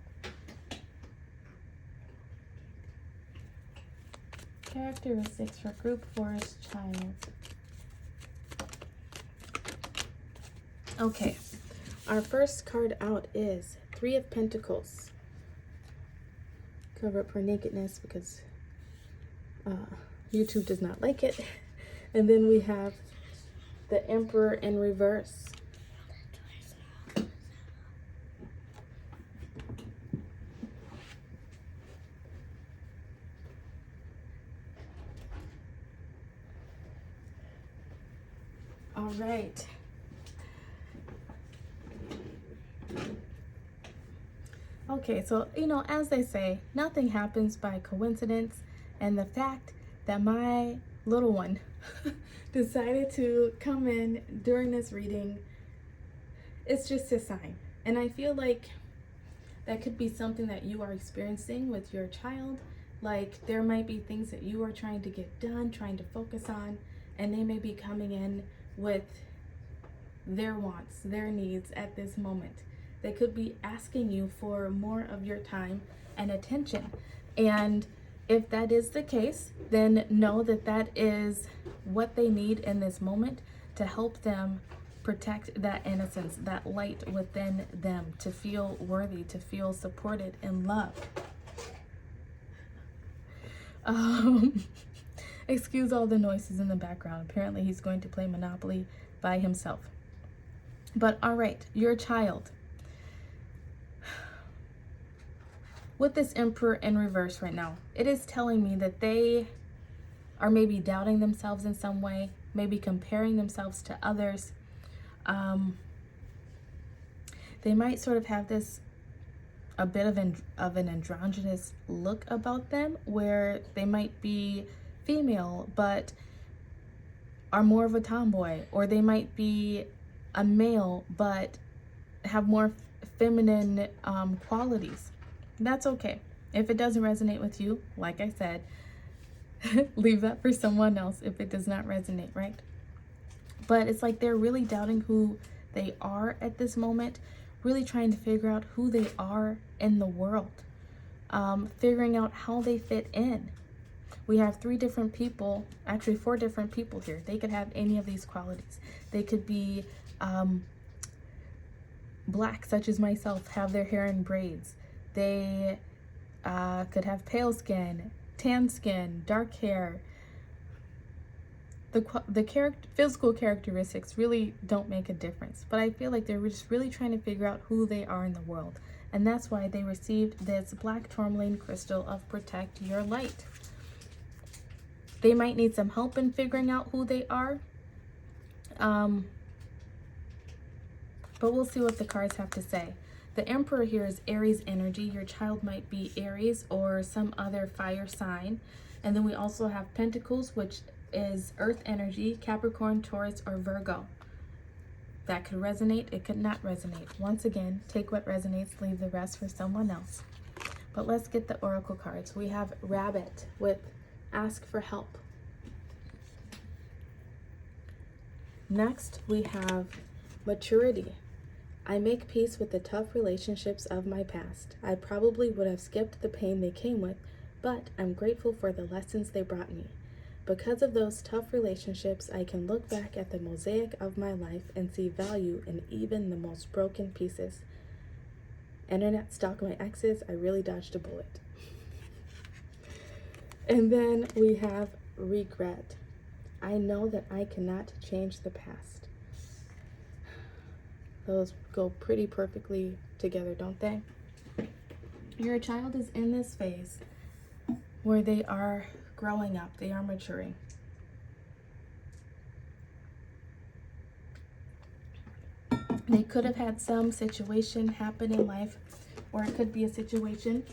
Characteristics for group 4's child. Okay, our first card out is 3 of Pentacles. Cover up her nakedness because YouTube does not like it. And then we have the Emperor in reverse. All right. Okay, so, as they say, nothing happens by coincidence. And the fact that my little one decided to come in during this reading, it's just a sign. And I feel like that could be something that you are experiencing with your child. Like there might be things that you are trying to get done, trying to focus on, and they may be coming in with their wants, their needs at this moment. They could be asking you for more of your time and attention. And if that is the case, then know that that is what they need in this moment to help them protect that innocence, that light within them, to feel worthy, to feel supported and loved. Excuse all the noises in the background. Apparently he's going to play Monopoly by himself. But all right, your child. With this Emperor in reverse right now, it is telling me that they are maybe doubting themselves in some way, maybe comparing themselves to others. They might sort of have this, a bit of an androgynous look about them, where they might be female but are more of a tomboy, or they might be a male but have more feminine qualities. That's okay. If it doesn't resonate with you, like I said, leave that for someone else if it does not resonate, right? But it's like they're really doubting who they are at this moment, really trying to figure out who they are in the world, figuring out how they fit in. We have 3 different people, actually 4 different people here. They could have any of these qualities. They could be black, such as myself, have their hair in braids. They could have pale skin, tan skin, dark hair. The physical characteristics really don't make a difference, but I feel like they're just really trying to figure out who they are in the world. And that's why they received this black tourmaline crystal of Protect Your Light. They might need some help in figuring out who they are. But we'll see what the cards have to say. The Emperor here is Aries energy. Your child might be Aries or some other fire sign. And then we also have Pentacles, which is Earth energy, Capricorn, Taurus, or Virgo. That could resonate, it could not resonate. Once again, take what resonates, leave the rest for someone else. But let's get the Oracle cards. We have Rabbit with Ask for Help. Next, we have Maturity. I make peace with the tough relationships of my past. I probably would have skipped the pain they came with, but I'm grateful for the lessons they brought me. Because of those tough relationships, I can look back at the mosaic of my life and see value in even the most broken pieces. Internet stalk my exes, I really dodged a bullet. And then we have Regret. I know that I cannot change the past. Those go pretty perfectly together, don't they? Your child is in this phase where they are growing up, they are maturing. They could have had some situation happen in life, or it could be a situation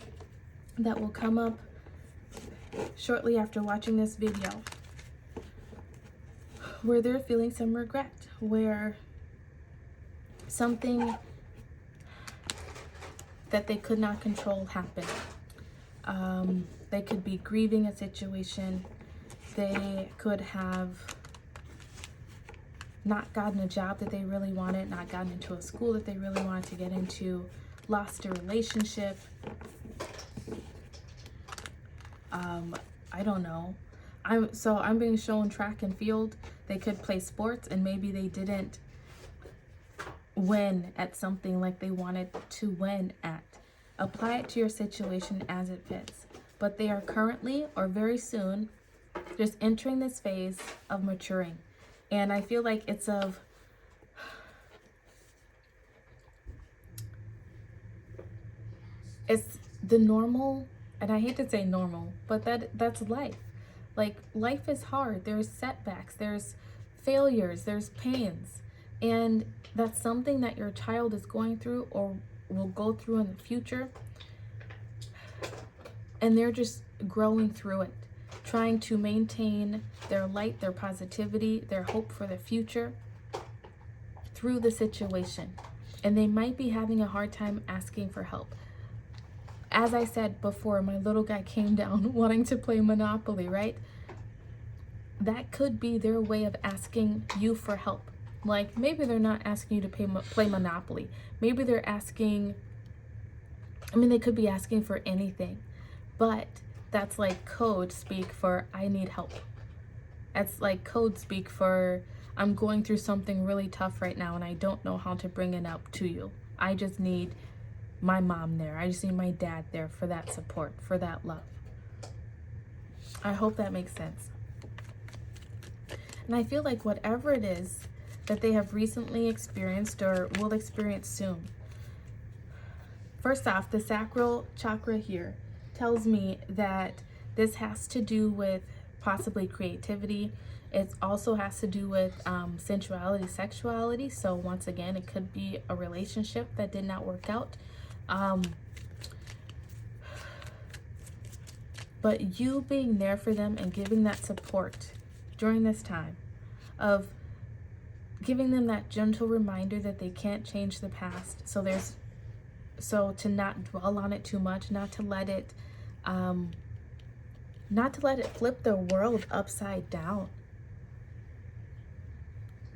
that will come up shortly after watching this video, where they're feeling some regret, where something that they could not control happened. They could be grieving a situation. They could have not gotten a job that they really wanted, not gotten into a school that they really wanted to get into, lost a relationship. I don't know. I'm being shown track and field. They could play sports and maybe they didn't win at something like they wanted to win at. Apply it to your situation as it fits. But they are currently or very soon just entering this phase of maturing. And I feel like it's the normal, and I hate to say normal, but that's life. Like, life is hard. There's setbacks, there's failures, there's pains. And that's something that your child is going through or will go through in the future. And they're just growing through it, trying to maintain their light, their positivity, their hope for the future through the situation. And they might be having a hard time asking for help. As I said before, my little guy came down wanting to play Monopoly, right? That could be their way of asking you for help. Like, maybe they're not asking you to play Monopoly. Maybe they're asking, they could be asking for anything. But that's like code speak for I need help. That's like code speak for I'm going through something really tough right now and I don't know how to bring it up to you. I just need my mom there. I just need my dad there for that support, for that love. I hope that makes sense. And I feel like whatever it is that they have recently experienced or will experience soon. First off, the sacral chakra here tells me that this has to do with possibly creativity. It also has to do with sensuality, sexuality. So once again, it could be a relationship that did not work out. But you being there for them and giving that support during this time of giving them that gentle reminder that they can't change the past. So to not dwell on it too much, not to let it flip the world upside down,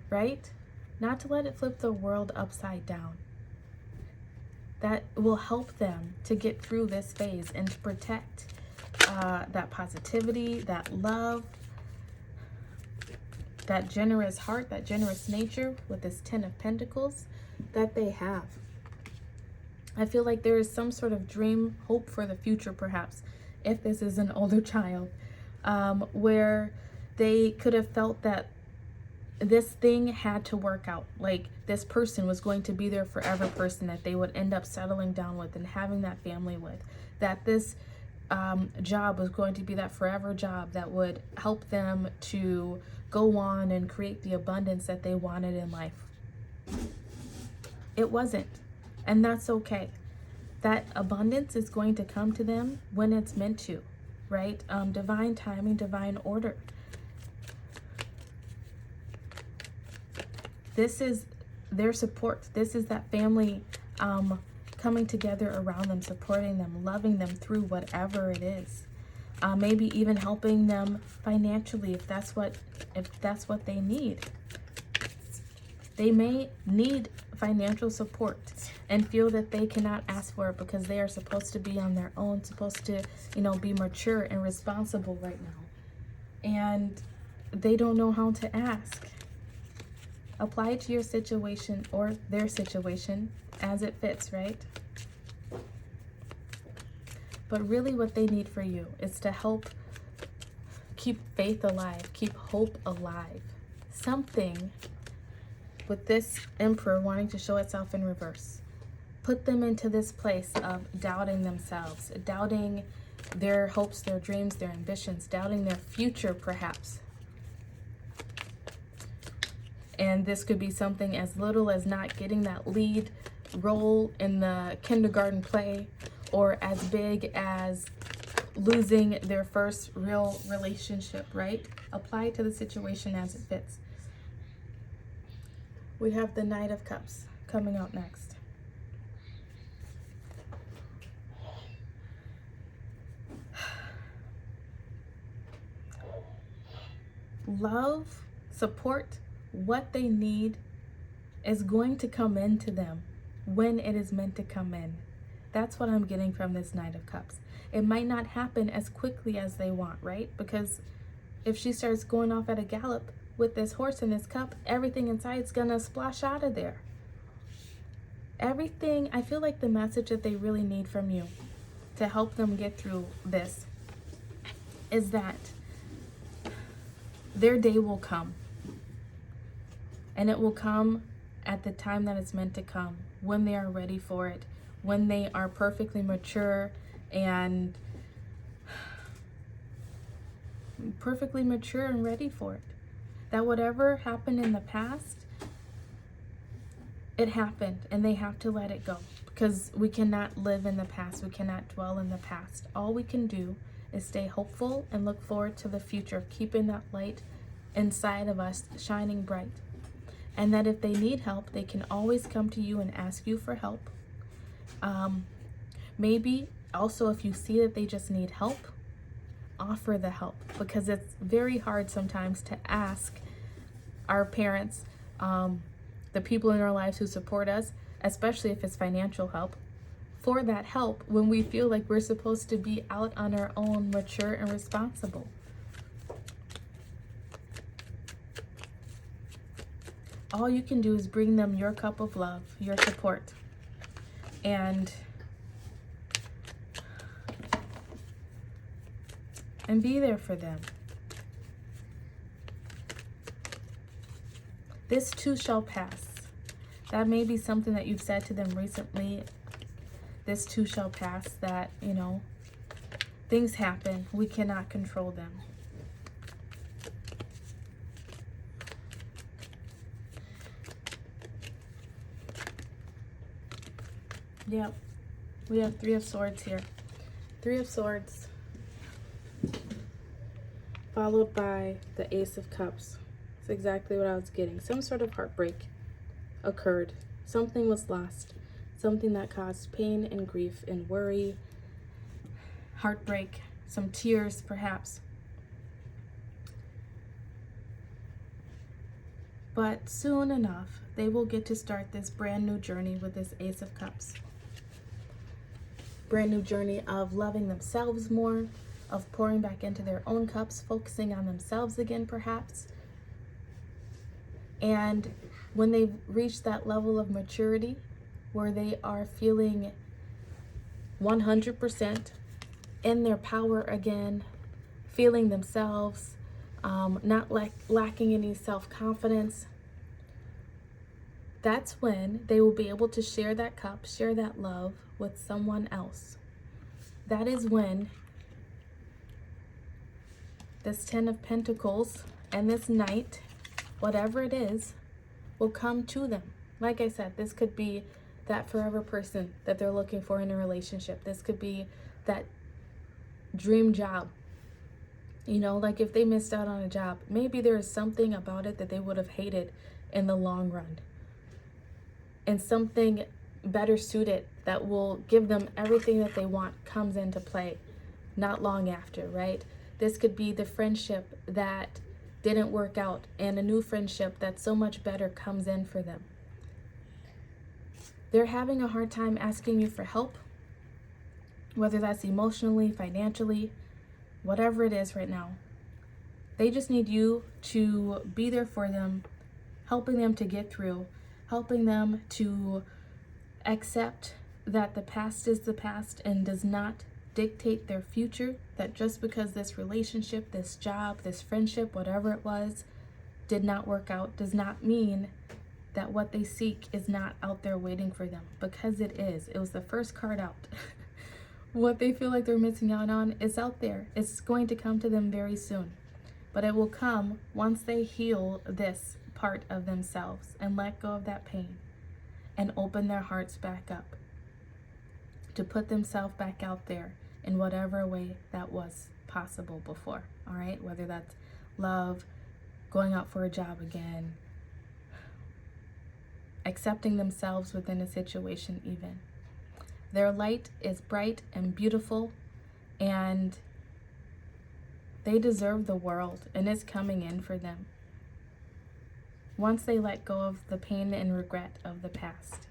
right? Not to let it flip the world upside down. That will help them to get through this phase and to protect that positivity, that love, that generous heart, that generous nature with this 10 of Pentacles that they have. I feel like there is some sort of dream, hope for the future, perhaps, if this is an older child, where they could have felt that this thing had to work out. Like, this person was going to be their forever person that they would end up settling down with and having that family with. That this job was going to be that forever job that would help them to go on and create the abundance that they wanted in life. It wasn't. And that's okay. That abundance is going to come to them when it's meant to, right? Divine timing, divine order. This is their support. This is that family coming together around them, supporting them, loving them through whatever it is. Maybe even helping them financially if that's what they need. They may need financial support and feel that they cannot ask for it because they are supposed to be on their own, supposed to, be mature and responsible right now. And they don't know how to ask. Apply it to your situation or their situation as it fits, right? But really what they need for you is to help keep faith alive, keep hope alive. Something with this Emperor wanting to show itself in reverse. Put them into this place of doubting themselves, doubting their hopes, their dreams, their ambitions, doubting their future perhaps. And this could be something as little as not getting that lead role in the kindergarten play, or as big as losing their first real relationship, right? Apply it to the situation as it fits. We have the Knight of Cups coming out next. Love, support, what they need is going to come into them when it is meant to come in. That's what I'm getting from this Knight of Cups. It might not happen as quickly as they want, right? Because if she starts going off at a gallop with this horse in this cup, everything inside is gonna splash out of there. Everything, I feel like the message that they really need from you to help them get through this is that their day will come. And it will come at the time that it's meant to come, when they are ready for it, when they are perfectly mature and ready for it. That whatever happened in the past, it happened, and they have to let it go, because we cannot live in the past. We cannot dwell in the past. All we can do is stay hopeful and look forward to the future, keeping that light inside of us shining bright. And that if they need help, they can always come to you and ask you for help. Maybe also, if you see that they just need help, offer the help, because it's very hard sometimes to ask our parents, the people in our lives who support us, especially if it's financial help, for that help when we feel like we're supposed to be out on our own, mature and responsible. All you can do is bring them your cup of love, your support, and be there for them. This too shall pass. That may be something that you've said to them recently. This too shall pass, that, things happen. We cannot control them. Yep, we have Three of Swords here. Three of Swords, followed by the Ace of Cups. That's exactly what I was getting. Some sort of heartbreak occurred. Something was lost. Something that caused pain and grief and worry, heartbreak, some tears perhaps. But soon enough, they will get to start this brand new journey with this Ace of Cups. Brand new journey of loving themselves more, of pouring back into their own cups, focusing on themselves again perhaps. And when they've reached that level of maturity where they are feeling 100% in their power again, feeling themselves, not lacking any self-confidence, that's when they will be able to share that cup, share that love with someone else. That is when this Ten of Pentacles and this Knight, whatever it is, will come to them. Like I said, this could be that forever person that they're looking for in a relationship. This could be that dream job. Like if they missed out on a job, maybe there is something about it that they would have hated in the long run. And something better suited that will give them everything that they want comes into play not long after, right? This could be the friendship that didn't work out and a new friendship that's so much better comes in for them. They're having a hard time asking you for help, whether that's emotionally, financially, whatever it is right now. They just need you to be there for them, helping them to get through, helping them to accept that the past is the past and does not dictate their future, that just because this relationship, this job, this friendship, whatever it was, did not work out, does not mean that what they seek is not out there waiting for them, because it is. It was the first card out. What they feel like they're missing out on is out there. It's going to come to them very soon, but it will come once they heal this part of themselves and let go of that pain and open their hearts back up to put themselves back out there in whatever way that was possible before. All right, whether that's love, going out for a job again, accepting themselves within a situation even. Their light is bright and beautiful, and they deserve the world, and it's coming in for them once they let go of the pain and regret of the past.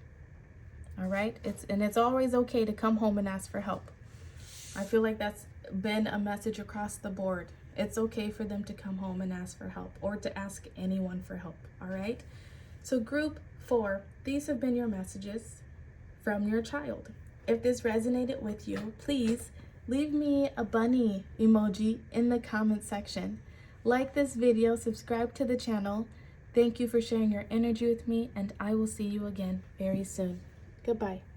All right? It's always okay to come home and ask for help. I feel like that's been a message across the board. It's okay for them to come home and ask for help, or to ask anyone for help. All right? So group 4, these have been your messages from your child. If this resonated with you, please leave me a bunny emoji in the comment section. Like this video, subscribe to the channel. Thank you for sharing your energy with me, and I will see you again very soon. Goodbye.